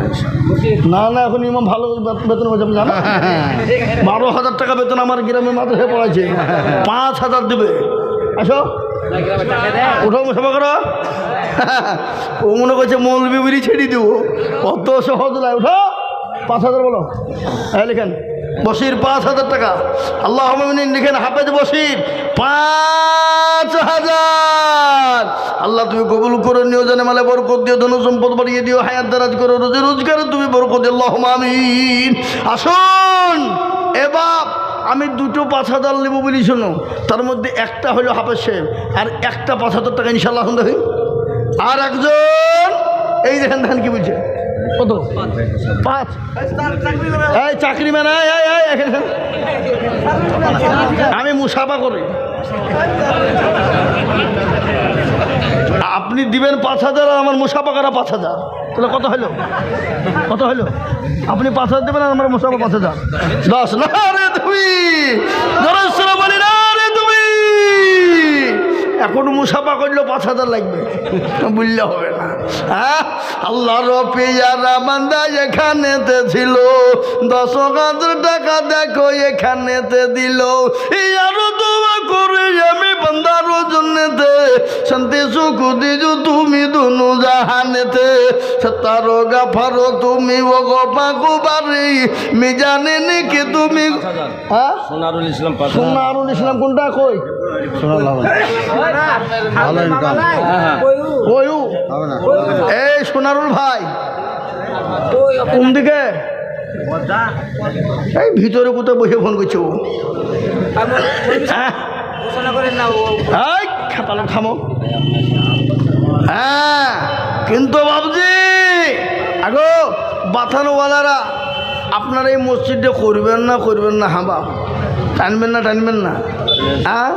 না না, এখন ইমাম ভালো বেতন হয়েছে, আমি জানো 12,000 টাকা বেতন আমার গ্রামে মাদ্রাসায় পড়াইছে, 5,000 দেবে। আসো ওঠাও সভা করো। ও মনে করছে মৌলবি বুড়ি ছেড়ে দেবো, অত সহজ নয়। উঠো 5,000 বলো। হ্যাঁ লিখেন বসির 5,000 টাকা। আল্লাহ লিখেন হাফেজ বসির 5,000। আল্লাহ তুমি কবুল করে নিও, জানে মালে বরকত দিও, ধন সম্পদ বাড়িয়ে দিও, হায়াত দারাজ করো, রোজে রোজগারে তুমি বরকত দিও, আল্লাহুম্মা আমিন। আসুন এবার আমি দুটো 5,000 নেবো বলি, শোনো, তার মধ্যে একটা হলো হাফেজ সাহেব, আর একটা 5,000 টাকা ইনশাল্লাহ দেখি। আর একজন এই দেখেন দেখেন কি বলছে, কত 5। এই চাকরি মানে আমি মুসাফা করি, আপনি দিবেন 5,000 আর আমার মুসাফা করা 5,000, তাহলে কত হলো? কত হলো? আপনি 5,000 দেবেন আর আমার মুসাফা 5,000, 10। না রে তুমি বলি না রে তুমি, এখন মুসাফা করলেও 5,000 লাগবে, বললে হবে না। হ্যাঁ, আল্লাহর পেয়ারা বান্দা এখানেতে ছিল, 10,000 টাকা দেখো এখানেতে দিল। আরো দোয়া করে আমি বান্দার জন্যতে শান্তি সুখ দিজু তুমি দুনু জাহানেতে। সত্তারো গাফারো তুমি ও গো পাকু বাড়ি মিজানে নাকি তুমি। হ্যাঁ, সোনারুল ইসলাম 5,000। সোনারুল ইসলাম কোনটা কই? ভালো ইনকাম ওয়ু হবে না। এই সোনারুল ভাই কোন দিকে? এই ভিতরে কোথায় বসে ফোন করছো? খাপালো খামো। হ্যাঁ, কিন্তু বাবুজি আগো বাথানোওয়ালারা আপনারা এই মসজিদে করবেন না হ্যাঁ বাপ, টানবেন না হ্যাঁ।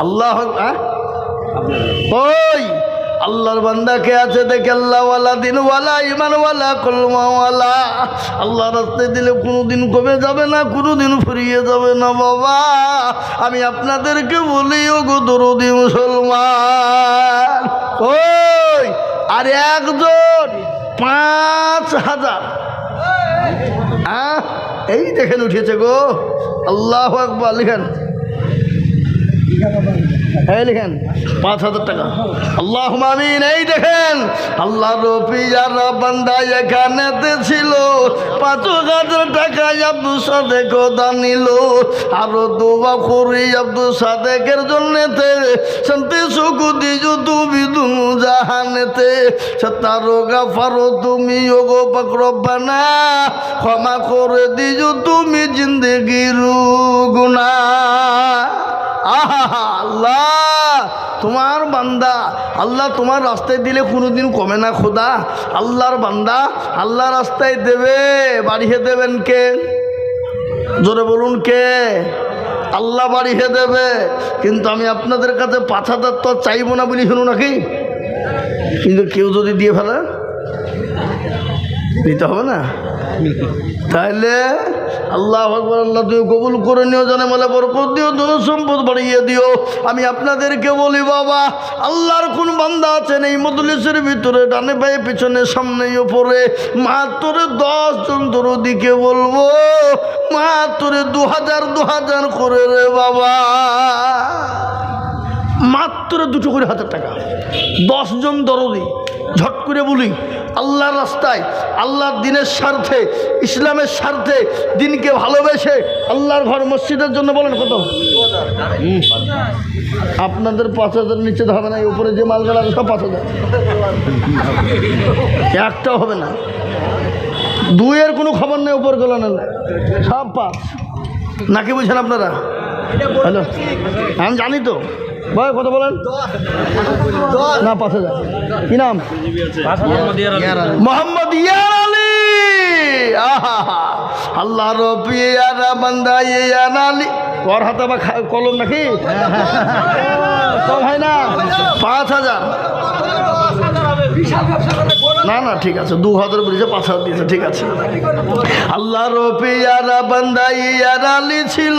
আল্লাহ ওই আল্লাহর বান্দা কে আছে দেখে, আল্লাহওয়ালা দিনওয়ালা ইমানওয়ালা কলমাওয়ালা। আল্লাহ রাস্তায় দিলে কোনোদিন কমে যাবে না, কোনোদিন ফুরিয়ে যাবে না বাবা। আমি আপনাদেরকে বলি ও গো দরদি মুসলমান, ওই আর একজন 5,000। হ্যাঁ, এই দেখেন উঠেছে গো, আল্লাহু আকবার। লিখেন, এই লিখেন 5,000 টাকা, আল্লাহুম্মা আমিন। এই দেখেন আল্লাহর পিয়ারা বান্দা এখানেতে ছিল, 5,000 টাকা আব্দুল সাদেক দানিল। আরো দোয়া করি আব্দুল সাদেকের জন্যতে শান্তি সুখ দিজু তুমি দুনু জাহানেতে। সত্তারো গাফারো তুমি ও গো পাক রব্বানা, ক্ষমা করে দিজু তুমি জিন্দেগির গুনাহ। আহা আল্লাহ তোমার বান্দা, আল্লাহ তোমার রাস্তায় দিলে কোনোদিন কমে না খোদা। আল্লাহর বান্দা আল্লাহ রাস্তায় দেবে, বাড়িয়ে দেবেন কে? জোরে বলুন কে? আল্লাহ বাড়িয়ে দেবে। কিন্তু আমি আপনাদের কাছে 5,000 তো চাইবো না বলি শুনুন নাকি, কিন্তু কেউ যদি দিয়ে ফেলে দিতে হবে না, তাহলে আল্লাহ আকবার। আল্লাহ তুমি কবুল করে নিও, জানে মালে বরকত দিও, ধন সম্পদ বাড়িয়ে দিও। আমি আপনাদেরকে বলি বাবা, আল্লাহর কোন বান্দা আছেন এই মজলিসের ভিতরে, ডানে বায়ে পিছনে সামনে উপরে, মাত্র 10 জন দরদিকে বলবো, মাত্র 2,000 করে রে বাবা, মাত্র 2 করে 1,000 টাকা, 10 জন দরদি। ঝট করে বলি, আল্লাহর রাস্তায়, আল্লাহর দিনের স্বার্থে, ইসলামের স্বার্থে, দিনকে ভালোবেসে আল্লাহর ঘর মসজিদের জন্য বলেন কত? আপনাদের 5,000 নিচে হবে না, উপরে যে মালগুলো আছে সব 5,000, একটাও হবে না। 2-এর কোনো খবর নেই, উপর গেল না, সব 5 নাকি বুঝছেন আপনারা? হ্যালো, আমি জানি তো ভাই, কত বলেন? না 5,000। কি নাম? মোহাম্মদ ইয়ার আলী। আহা, আল্লাহ রবিয়ারা বান্দা ইয়ার আলী ওর হাতে বা কলম নাকি কম হয় না 5,000 না না ঠিক আছে 2,000 বলেছে 5,000 দিয়েছে ঠিক আছে আল্লাহর পেয়ারা বান্দা ইয়ারা আলী ছিল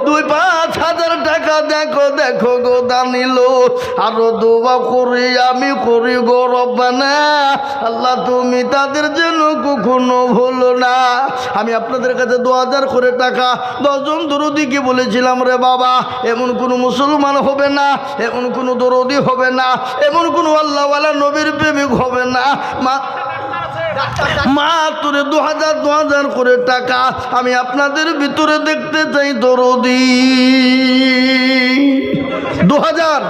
2-5,000 টাকা দেখো দেখো গো দানিল আরো দোয়া করি আমি করি গো রব্বানা আল্লাহ তুমি তাদের জন্য কখনো ভুলো না আমি আপনাদের কাছে 2,000 করে টাকা 10 জন দরদিকে বলেছিলাম রে বাবা এমন কোনো মুসলমান হবে না এমন কোনো দরদি হবে না এমন কোনো আল্লাহওয়ালা নবীর প্রেমিক হবে না মাত্র 2,000 করে টাকা আমি আপনাদের ভিতরে দেখতে চাই দরদি 2,000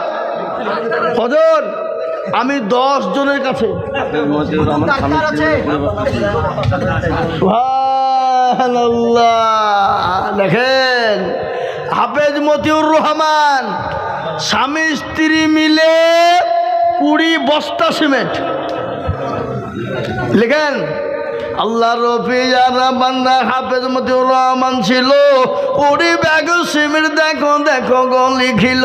হজর আমি 10 জনের কাছে মতিউর রহমান সুবহানাল্লাহ দেখেন হাফেজ মতিউর রহমান স্বামী স্ত্রী মিলে 20 বস্তা সিমেন্ট লিখেন আল্লাহ রফিয়ারা বান্দা হাফেজ মতিউর রহমান ছিল 20 ব্যাগ সিমেন্ট দেখো দেখো গো লিখিল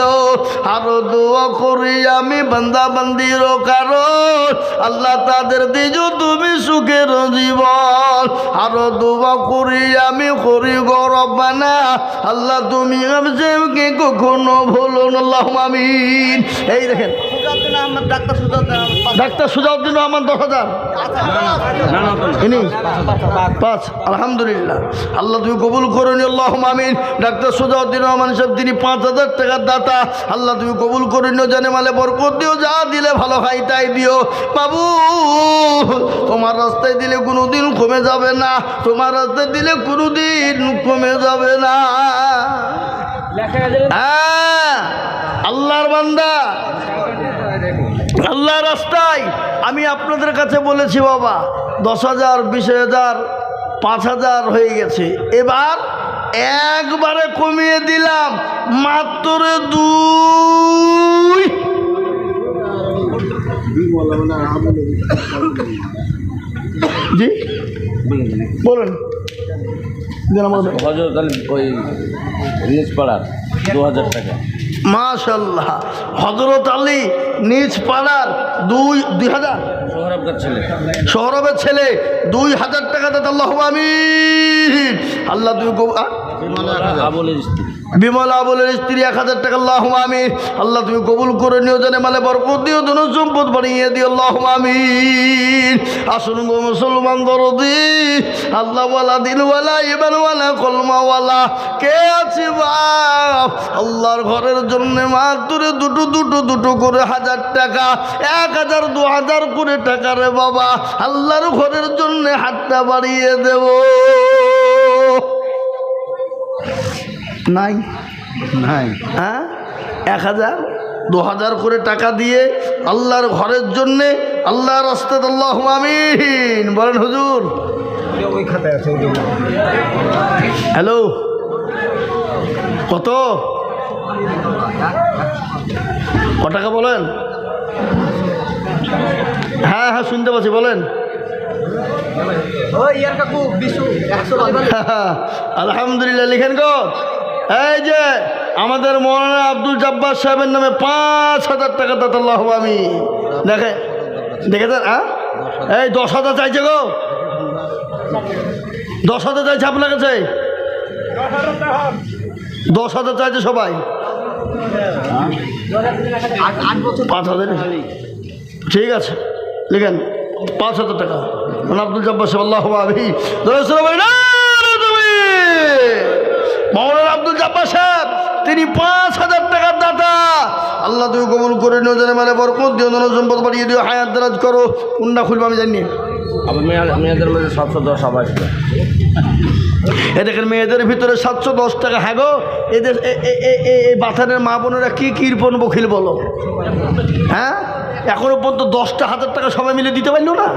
আরো দোয়া করি আমি বান্দা বান্দির কারণ আল্লাহ তাদের দিজ তুমি সুখের জীবন আরো দোয়া করি আমি করি গো রব্বানা আল্লাহ তুমি আমাকে কখনো ভুলো না আল্লাহুম্মা আমিন এই দেখেন ডাক্তার সুজাউদ্দিন রহমান 10,000 ইনি 5 আলহামদুলিল্লাহ আল্লাহ তুমি কবুল করো নি আল্লাহুম্মা আমিন ডাক্তার সুজাউদ্দিন রহমান সাহেব তিনি 5,000 টাকার দাতা আল্লাহ তুমি কবুল করে নিও জানে মালে বরকত দিও যা দিলে ভালো হয় তাই দিও বাবু তোমার রাস্তায় দিলে কোনোদিন কমে যাবে না তোমার রাস্তায় দিলে কোনোদিন কমে যাবে না হ্যাঁ আল্লাহর বান্দা আল্লাহ রাস্তায় আমি আপনাদের কাছে বলেছি বাবা 10,000 20,000 5,000 হয়ে গেছে এবার একবারে কমিয়ে দিলাম মাত্র 2 জি বলুন হজরত আলী ওই নিজ পাড়ার 2,000 টাকা মাশাআল্লাহ হযরত আলী নিজ পাড়ার 2,000 সোহরাবকার ছেলে সৌরভের ছেলে 2,000 টাকা দাদা আল্লাহুম্মা আমিন আল্লাহ তুমি আবুলের স্ত্রী বিমলা আবুলের স্ত্রী 1,000 টাকা আল্লাহুম্মা আমিন আল্লাহ তুমি কবুল করে নিও জানে মালে বরকত দিও ধন সম্পদ বাড়িয়ে দিও আল্লাহুম্মা আমিন আসুন গো মুসলমান দরদি আল্লাহ ওয়ালা দিন ওয়ালা ইমান ওয়ালা কলমা ওয়ালা কে আছে বাপ আল্লাহর ঘরের জন্য মাত্র দুটো করে 1,000 টাকা 1,000 2,000 করে টাকা রে বাবা আল্লাহর ঘরের জন্য হাতটা বাড়িয়ে দেব নাই নাই হ্যাঁ 1,000 2,000 করে টাকা দিয়ে আল্লাহর ঘরের জন্যে আল্লাহর রাস্তায় আল্লাহুম্মা আমিন বলেন হুজুর ওই খাতায় আছে হ্যালো কত টাকা বলেন হ্যাঁ হ্যাঁ শুনতে পাচ্ছি বলেন আলহামদুলিল্লাহ লিখেন গো এই যে আমাদের মৌলানা আব্দুল জব্বার সাহেবের নামে 5,000 টাকা দাতা আল্লাহুম্মা আমিন দেখেছেন হ্যাঁ এই 10,000 চাইছে গো 10,000 চাইছে আপনার কাছে 10,000 চাইছে সবাই 5,000 ঠিক আছে লিখেন 5,000 টাকা মানে আব্দুল জব্বার সাহেব আল্লাহুম্মা আমিন মৌলানা আব্দুল জব্বার সাহেব তিনি 5,000 টাকার দাতা আল্লাহ তুমি কবুল করে নিও জানে মানে বরকত দিও ধন সম্পদ বাড়িয়ে দিও হায়াত দারাজ করো কোনটা খুলবো আমি জানি আবার মেয়েদের মধ্যে 710 আবার এ দেখেন মেয়েদের ভিতরে 710 টাকা হ্যাঁ গো এদের এই বাথানের মা বোনেরা কি কৃপণ বখিল বলো হ্যাঁ এখনো পর্যন্ত 10টা 1,000 টাকা সবাই মিলে দিতে পারলো না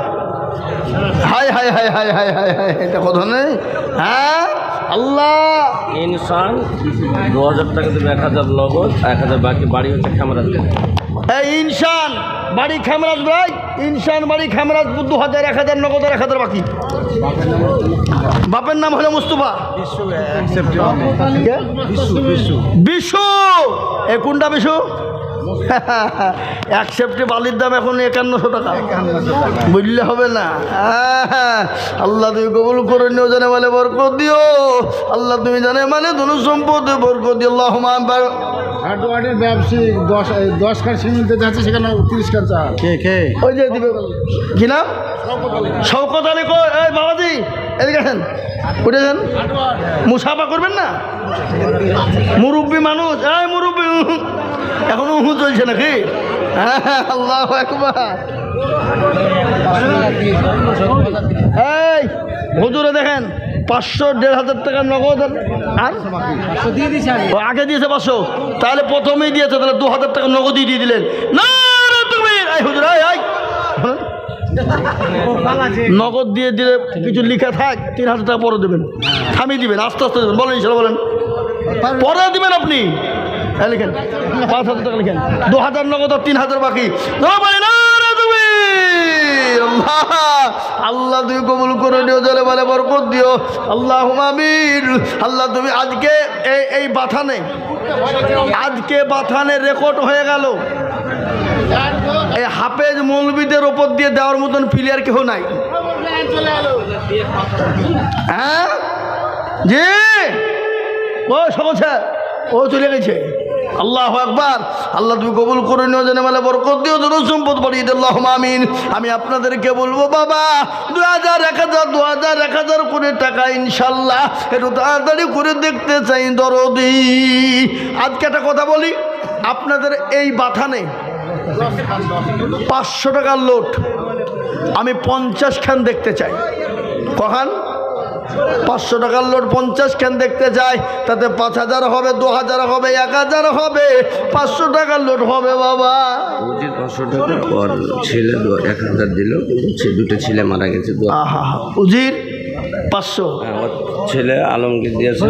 হায় হায় হায় হায় হায় হায় হায় এটা কথা নেই হ্যাঁ আল্লাহ ইনসান 2,000 টাকা দেবে 1,000 নগদ 1,000 বাকি বাড়ি হচ্ছে খামারাজ এই ইনসান বাড়ি খামরাজ ভাই ইনসান বাড়ি খামরাজপুর 2000 1000 নগদ আর 1000 বাকি। বাপের নাম হলো মুস্তফা কে? বিশু। এ কোনটা বিশু? 1 সেপ্টে বালির দাম এখন 5100 টাকা, বুঝলে হবে না। আল্লাহ তুমি কবুল করে নিও, জানে মানে বরকত দিও আল্লাহ, তুমি জানে মানে ধন সম্পদে বরকত দিও। আল্লাহুম্মা হাটওয়ার্ডের ব্যবসায়িক 10 কার সিমেন্টে যাচ্ছে, সেখানে 30 কার চা কে ওই যে দিবে কি নাম? শওকত আলী। এই বাবাজি এদিকে আসেন, উঠেছেন। মুসাফা করবেন না? মুরব্বী মানুষ, এই মুরব্বী এখনো উহু চলছে নাকি? আল্লাহু আকবার। এই হুজুরে দেখেন 500 1500 টাকা নগদ আর ও আগে দিয়েছে 500, তাহলে প্রথমেই দিয়েছে, তাহলে 2000 টাকা নগদই দিয়ে দিলেন। না তুমি এই হুজুর নগদ দিয়ে দিলে কিছু লিখা থাক 3000 টাকা পরে দেবেন, থামিয়ে দিবেন, আস্তে আস্তে দেবেন। বলেন ইনশাল্লাহ, বলেন পরে দিবেন আপনি। লিখেন 5000 টাকা লিখেন, 2000 নগদ আর 3000 বাকি। আল্লাহ তুমি কবুল করে দিও, জলে বলে বরকত দিও। আল্লাহুম্মা আমিন। আল্লাহ তুমি আজকে এই বাথানে, আজকে বাথানে রেকর্ড হয়ে গেল। এই হাফেজ মৌলবীদের ওপর দিয়ে দেওয়ার মতন প্লেয়ার কেউ নাই। হ্যাঁ জি, ও সমস্যা ও চলে গেছে। আল্লাহু আকবার। আল্লাহ তুমি কবুল করে নিও, জানে মানে বরকত দিও, ধন সম্পদ বাড়িয়ে দিও। আল্লাহুম্মা আমিন। আমি আপনাদেরকে বলবো বাবা 2000 1000 2000 1000 করে টাকা ইনশাল্লাহ একটু তাড়াতাড়ি করে দেখতে চাই দরদি। আজকে একটা কথা বলি, আপনাদের এই বাথানে 500 টাকার লোট আমি 50 খান দেখতে চাই। কখন 500 টাকার লোট 50 খান দেখতে চাই, তাতে 5000 হবে, 2000 হবে, 1000 হবে, 500 টাকার লোট হবে বাবা। 500 টাকা ওর ছেলে 1000 দিল, সে দুটো ছেলে মারা গেছে। আহা উজির 500, ওর ছেলে আলমগীর দিয়েছে,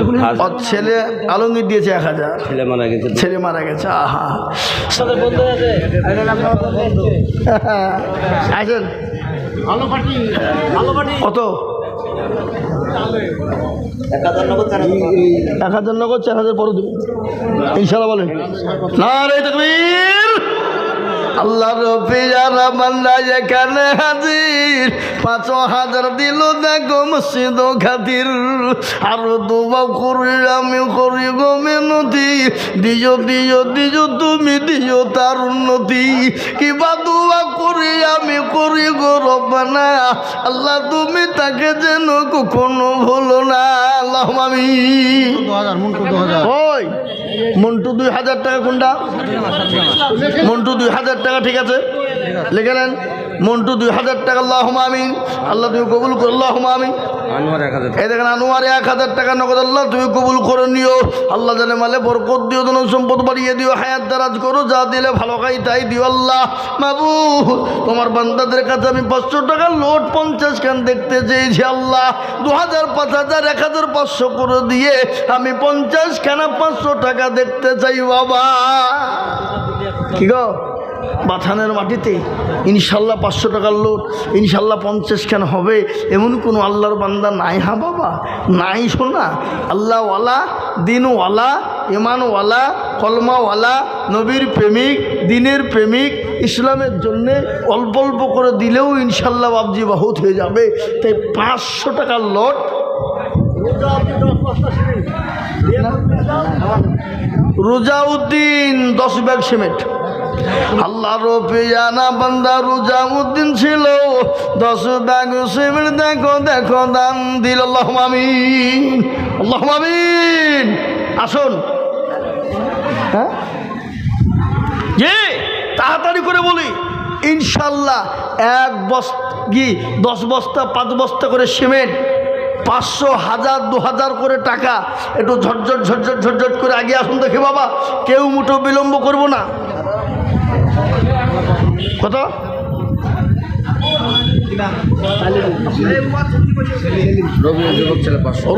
ওর ছেলে আলমগীর দিয়েছে 1000, ছেলে মারা গেছে। ছেলে মারা গেছে। আহা আসেন কত? 1000 নগদ 4000 পরে দেবেন ইনশাল্লাহ। বলেন নারে তাকবীর। আল্লাহ রফিয়ারা বান্দা এখানে হাজির, 5000 দিল দেখো মসজিদ খাতির। আর দোয়া করি আমি করি গো মিনতি, দিও দিও দিও তুমি দিও তার উন্নতি। কিবা দোয়া করি আমি করি গো রব্বানা, আল্লাহ তুমি তাকে যেন কখনো ভুলো না। আল্লাহুম্মা আমিন। 2000 মন্টু 2000 ওই মন্টু 2000 টাকা কোনটা? মন্টু 2000 টাকা, ঠিক আছে লিখে নেন। মন্টু 2000 টাকা। আল্লাহুম্মা আমিন। আল্লাহ তুমি কবুল করো। আল্লাহুম্মা আমিন। আনোয়ার 1000 এই দেখেন আনোয়ার 1000 টাকা নগদ। আল্লাহ তুমি কবুল করে নিও, আল্লাহ জানে মালে বরকত দিও, ধন সম্পদ বাড়িয়ে দিও, হায়াত দারাজ করো, যা দিলে ভালো খাই তাই দিও। আল্লাহ মাবুদ তোমার বান্দাদের কাছে আমি 500 টাকার লোট 50 খান দেখতে চেয়েছি। আল্লাহ 2000 5000 1000 500 করে দিয়ে আমি 50 খানা 500 টাকা দেখতে চাই বাবা। কি গো বাথানের মাটিতে ইনশাল্লাহ 500 টাকার লোট ইনশাল্লাহ 50 খান হবে, এমন কোনো আল্লাহর বান্দা নাই? হ্যাঁ বাবা নাই। শোনা আল্লাহওয়ালা, দিনওয়ালা, ইমানওয়ালা, কলমাওয়ালা, নবীর প্রেমিক, দিনের প্রেমিক, ইসলামের জন্যে অল্প অল্প করে দিলেও ইনশাল্লাহ বাবজি বহুত হয়ে যাবে। তাই 500 টাকার লোট রোজাউদ্দিন 10 ব্যাগ সিমেন্ট। আল্লাহ রফিয়ানা বান্দা রোজাউদ্দিন ছিল 10 ব্যাগ সিমেন্ট। দেখো দেখো দান দিল। আল্লাহুম্মা আমিন। আল্লাহুম্মা আমিন। আসুন হ্যাঁ জি তাড়াতাড়ি করে বলি ইনশাল্লাহ 1 বস্তা কি 10 বস্তা 5 বস্তা করে সিমেন্ট, 500 1000 2000 করে টাকা। একটু ঝটঝট ঝটঝট ঝটঝট করে আগে আসুন দেখি বাবা, কেউ মুঠো বিলম্ব করবো না। কত?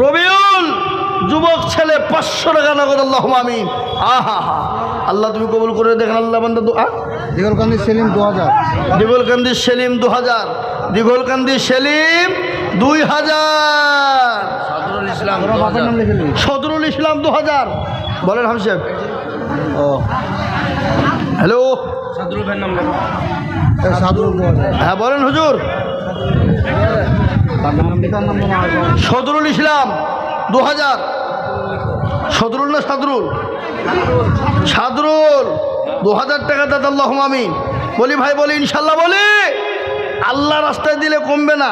রবিউল যুবক ছেলে 500 টাকা নগদ। আল্লাহুম্মা আমিন। আহা হা আল্লাহ তুমি কবুল করে দেখেন। আল্লাহ বান্দা দিগলকান্দি সেলিম 2000, দিগলকান্দি সেলিম 2000, দিগলকান্দি সেলিম 2000, সদরুল ইসলাম ওরা বাবার নাম লিখে নিন। সদরুল ইসলাম 2000। বলেন হাফিজ সাহেব। ও হ্যালো, সদরুল ভাইয়ের নাম লেখো। সাদুল 2000, হ্যাঁ বলেন হুজুর। তার নাম পিতার নাম মনে হয় সদরুল ইসলাম 2000। সদরুল না সাদরুল? সাদরুল 2000 টাকা দাদা। আল্লাহুম্মা আমিন। বলি ভাই, বলি ইনশাল্লাহ, বলি আল্লাহ রাস্তায় দিলে কমবে না।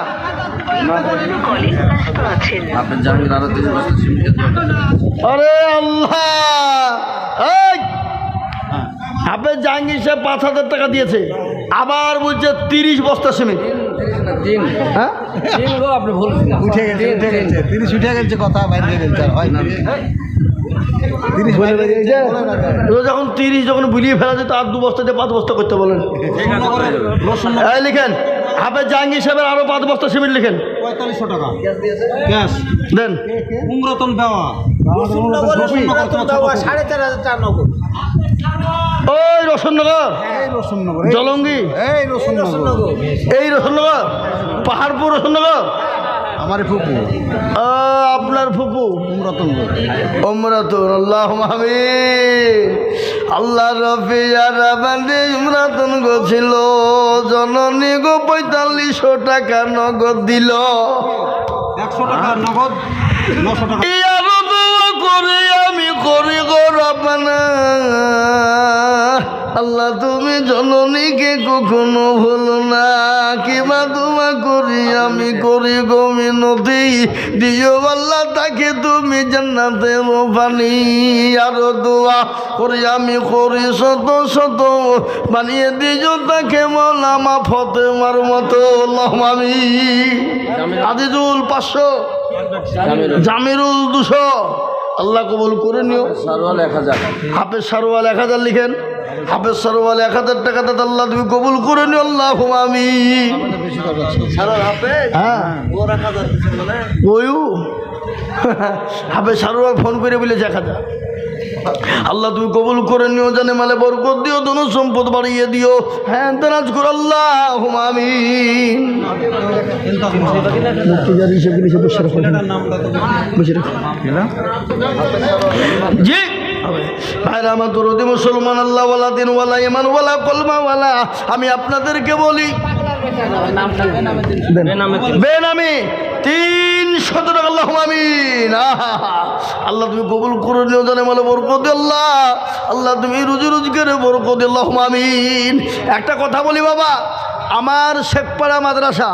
আপনার জাহাঙ্গীর আরো 3 বছর সিমেন্টের দোয়া করতে। আরে আল্লাহ, এই আপনি জাহাঙ্গীর সাহেব 5000 টাকা দিয়েছে, আবার বলছে 30 বস্তা সিমেন্ট। তিন হ্যাঁ, তিন গো, আপনি বলছেন উঠে গেছে 30 উঠে গেছে কথা বাইরে গেছে আর হয় না 30 বাইরে গেছে বলে না যখন 30 যখন বুলিয়ে ফেলা যায়, তার 2 বস্তা দিয়ে 5 বস্তা করতে বলেন। এই লিখেন, হাফেজ জাহাঙ্গীর সাহেবের আরো 5 বস্তা সিমেন্ট লিখেন, 4500 টাকা ক্যাশ দেন। উমরতন দেওয়া ওই রসননগর, এই রসুননগর জলঙ্গি, এই রসুননগর এই রসননগর, পাহাড়পুর রসননগর। আমার ফুপু আপনার ফুপু উমরতন উমরাতুন। আল্লাহুম্মা আমিন। আল্লাহ রফিয়া রাবান্দি উমরাতুন গছিল, জননী গো 4500 টাকা নগদ দিল। 100 টাকা নগদ 900 টাকা ইয়ারো দোয়া করে আমি করি গো রব্বানা, আল্লাহ তুমি জননীকে কখনো ভুলো না। কিবা দোয়া করি আমি করি গো মিনতি, দিও আল্লাহ তাকে তুমি জান্নাতের পানি। আরো দোয়া করি আমি করি শত শত, বানিয়ে দিও তাকে মৌলামা ফতেমার মতো। আল্লাহুম্মা আমিন। আজিজুল 500, জামিরুল 200। আল্লাহ কবুল করে নিও। সারওয়াল 1000। হাফেজ সারওয়াল 1000 লিখেন, হাফেজ সারওয়াল 1000 টাকা দাদা। আল্লাহ তুমি কবুল করে নিও। আল্লাহুম্মা আমিন। বেশি টাকা আছে হ্যাঁ ওয়ু হাফেজ সারওয়াল ফোন করে বলেছে 1000। আল্লাহ তুমি কবুল করে নিও, জানে মালে বরকত দিও, ধন সম্পদ বাড়িয়ে দিও। হ্যাঁ তারাজ কর। আল্লাহুম্মা আমিন। জি ভাইরা আমার দরদি মুসলমান, আল্লাহ ওয়ালা দিন ওয়ালা ইমান ওয়ালা কলমা ওয়ালা, আমি আপনাদেরকে বলি বেনামি 300 টাকা। আল্লাহুম্মা আমিন। আল্লাহ তুমি কবুল করে নিও, জানে মালে বরকত দিও। আল্লাহ আল্লাহ তুমি রুজি রোজগারে বরকত দিও। আল্লাহুম্মা আমিন। একটা কথা বলি বাবা, আমার শেখপাড়া মাদ্রাসা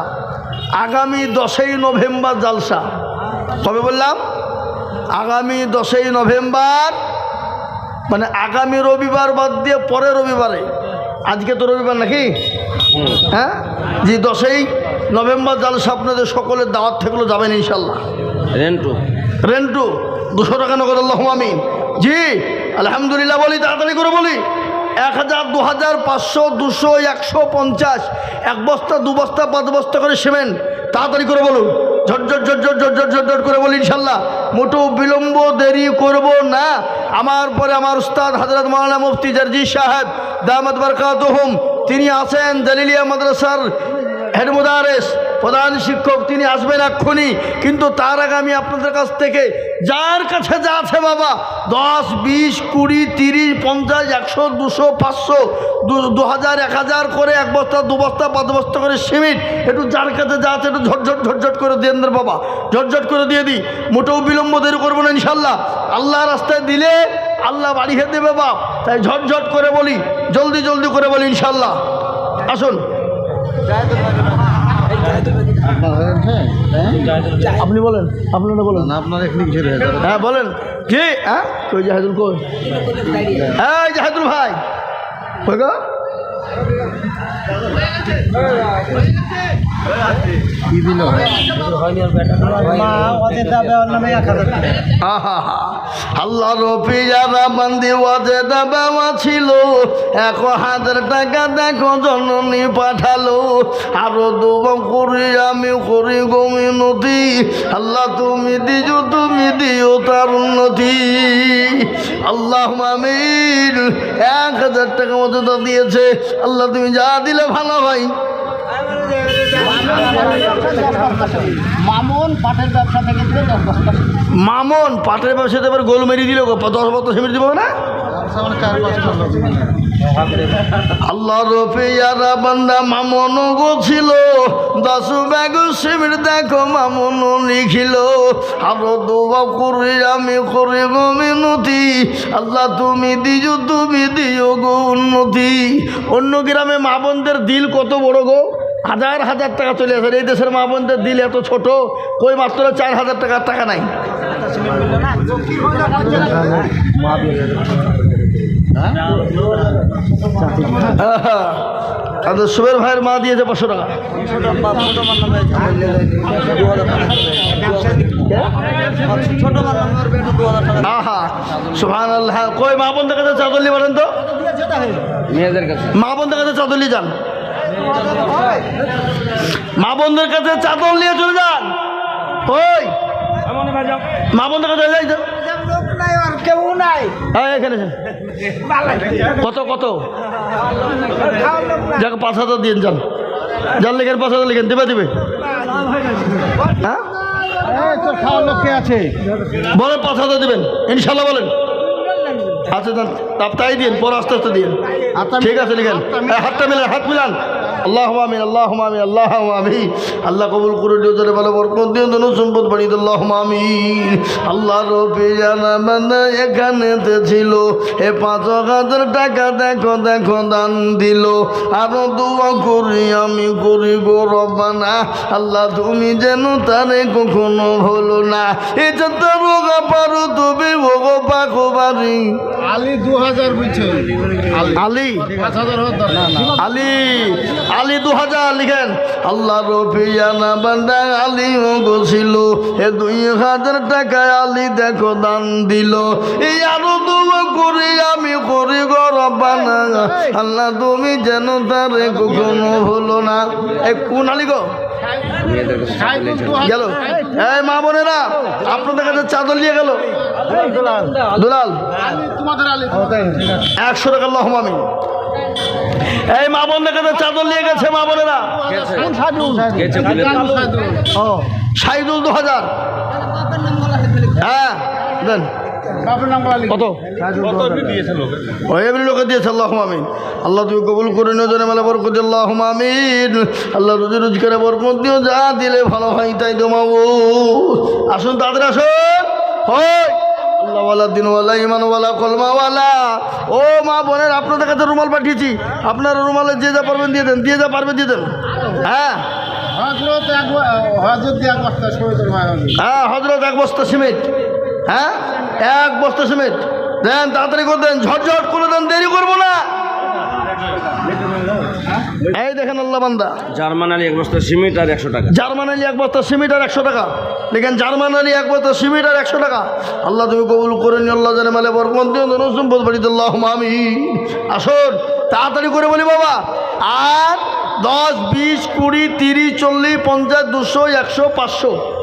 আগামী 10ই নভেম্বর জালসা। কবে বললাম? আগামী 10ই নভেম্বর, মানে আগামী রবিবার বাদ দিয়ে পরের রবিবারে। আজকে তো রবিবার নাকি? হ্যাঁ জি, 10ই নভেম্বর জালসা। আপনাদের সকলের দাওয়াত থাকলেও যাবেন ইনশাল্লাহ। রেন্টু 200 টাকা নগদ। আল্লাহুম্মা আমিন। জি আলহামদুলিল্লাহ। বলি তাড়াতাড়ি করে বলি, 1000, 2000, 500, 200, 150, 1 বস্তা 2 বস্তা 5 বস্তা করে সিমেন্ট। তাড়াতাড়ি করে বলুন, ঝটঝট ঝটঝট ঝটঝট ঝটঝট করে বলি ইনশাল্লাহ। মোটো বিলম্ব দেরি করব না। আমার পরে আমার উস্তাদ হযরত মাওলানা মুফতি জারজি সাহেব দামাত বরকাতুহুম, তিনি আছেন জালিলিয়া মাদ্রাসার হেড মুদারিস, প্রধান শিক্ষক। তিনি আসবেন এক্ষুনি। কিন্তু তার আগে আমি আপনাদের কাছ থেকে যার কাছে যা আছে বাবা, 10, 20, 20, 30, 50, 100, 200, 500, 2000, 1000 করে 1 বস্তা 2 বস্তা 5 বস্তা করে সিমেন্ট, একটু যার কাছে যা আছে একটু ঝটঝট ঝটঝট করে দিয়ে দেন বাবা, ঝটঝট করে দিয়ে দিই। মোটেও বিলম্ব দেরি করবো না ইনশাল্লাহ। আল্লাহ রাস্তায় দিলে আল্লাহ বাড়িয়ে দেবে বাপ, তাই ঝটঝট করে বলি, জলদি জলদি করে বলি ইনশাল্লাহ। আসুন আপনি বলেন, আপনারা বলেন। আপনার এখানে ছেড়ে হ্যাঁ বলেন। জি হ্যাঁ কই জাহেদুল, কই হ্যাঁ জাহেদুল ভাই, কই গো? কি দিল আল্লাহ রফিয়ারা বান্দি ওয়াজে দাবা ছিল 1000 টাকা দেখো জননী পাঠালো আরো দোয়া করি আমি করি গমিনতি আল্লাহ তুমি দিও তার উন্নতি আল্লাহ আমিন 1000 টাকা মতো দিয়েছে আল্লাহ তুমি যা দিলে ভালো ভাই মামুন পাটের ব্যবসা থেকে দিলে 10 বস্তা মামন পাটের ব্যবসাতে এবার গোল মেরে দিল 10 বস্তা সিমেন্ট দিব না আল্লাহ রফিয়ারা বান্দা মামন গো ছিল 10 ব্যাগ সিমেন্ট দেখো মামন লিখিল আরো দোয়া করি আমি করি গো মিনতি আল্লাহ তুমি দিও গো উন্নতি অন্য গ্রামে মা বোনদের দিল কত বড় গো 1000 টাকা চলে আসে এই দেশের মা বোনদের দিল এত ছোট কই মাত্র 4000 টাকা নাই সুবের ভাইয়ের মা দিয়েছে 500 টাকা সুবহানাল্লাহ কই মা বোনদের কাছে চাদর নিয়ে বলেন তো মেয়েদের কাছে মা বোনদের কাছে চাদর নিয়ে যান মা বোনদের কাছে চাদর নিয়ে চলে যান ওই মা বোনদের কাছে যাই তো কেউ নাই এখানে কত যাকে 5000 দিয়ে যান যান লিখেন 5000 লিখেন দিবে হ্যাঁ তোর খাওয়ার লোক কে আছে বলেন 5000 দিবেন ইনশাল্লাহ বলেন আচ্ছা যান তাই দিন পর আস্তে আস্তে দিন ঠিক আছে লিখেন হাত মিলান আল্লাহুম্মা আমিন আল্লাহুম্মা আমিন আল্লাহুম্মা আমিন আল্লাহ কবুল করে দিও জোরে ভালো বরকত দিও ধন সম্পদ বাড়িয়ে দাও আল্লাহুম্মা আমিন আল্লাহ রফিয়ানা বান্দা এখানেতে ছিল 5000 টাকা দেখো দান দিল আরো দোয়া করি আমি করি গো রব্বানা আল্লাহ তুমি যেন তারে কখনো ভুলো না এটা তো রোগা পারো তুমি ভোগো পাখো বাড়ি আলী 2000 বলছে আলী 5000 হতো না আলী 2000 লিখেন আল্লাহ রফিয়ানা বান্দা আলী গছিল 2000 টাকা আলী দেখো দান দিল এই আরো দোয়া করি আমি করি গো রব্বানা আল্লাহ তুমি যেন তারে কখনো ভুলো না কোন আলী গো মেয়েদের কাছে গেল এই মা বোনেরা আপনাদের কাছে চাদর নিয়ে গেল দুলাল তোমাদের আলী 100 টাকা আল্লাহুম্মা আমিন এই মা বোনদের কাছে চাদর নিয়ে গেছে মা বোনেরা কোন সাধু গেছে বলে সাইদুল 2000 হ্যাঁ দেন বাপের নাম বলা কত এমনি লোকে দিয়েছে আল্লাহুম্মা আমিন আল্লাহ তুমি কবুল করে নিও জনে মেলা বরকত দিও আল্লাহুম্মা আমিন আল্লাহ রুজি রোজগারে বরকত দিও যা দিলে ভালো হয় তাই দমাবো আসুন তাদের আসুন হয় আল্লাহওয়ালা দিনওয়ালা ইমানওয়ালা কলমাওয়ালা ও মা বোনের আপনাদের কাছে রুমাল পাঠিয়েছি আপনারা রুমালে যে যা পারবেন দিয়ে দেন দিয়ে দেন হ্যাঁ হজরত 1 বস্তা সিমেন্ট হ্যাঁ 1 বস্তা সিমেন্ট দেন তাড়াতাড়ি করে দেন ঝটঝট করে দেন দেরি করবো না এই দেখেন আল্লাহ বান্দা জার্মান আলী 1 বস্তা সিমেন্ট আর 100 টাকা জার্মান আলী 1 বস্তা সিমেন্ট আর 100 টাকা দেখেন জার্মান আলী 1 বস্তা সিমেন্ট আর 100 টাকা আল্লাহ তুমি কবুল করে নি আল্লাহ জানে মালে বরকত দিও ধন সম্পদ বাড়ি দাও আল্লাহুম্মা আমিন আসুন তাড়াতাড়ি করে বলি বাবা আর 10 20 20 30 40 50 200 100 500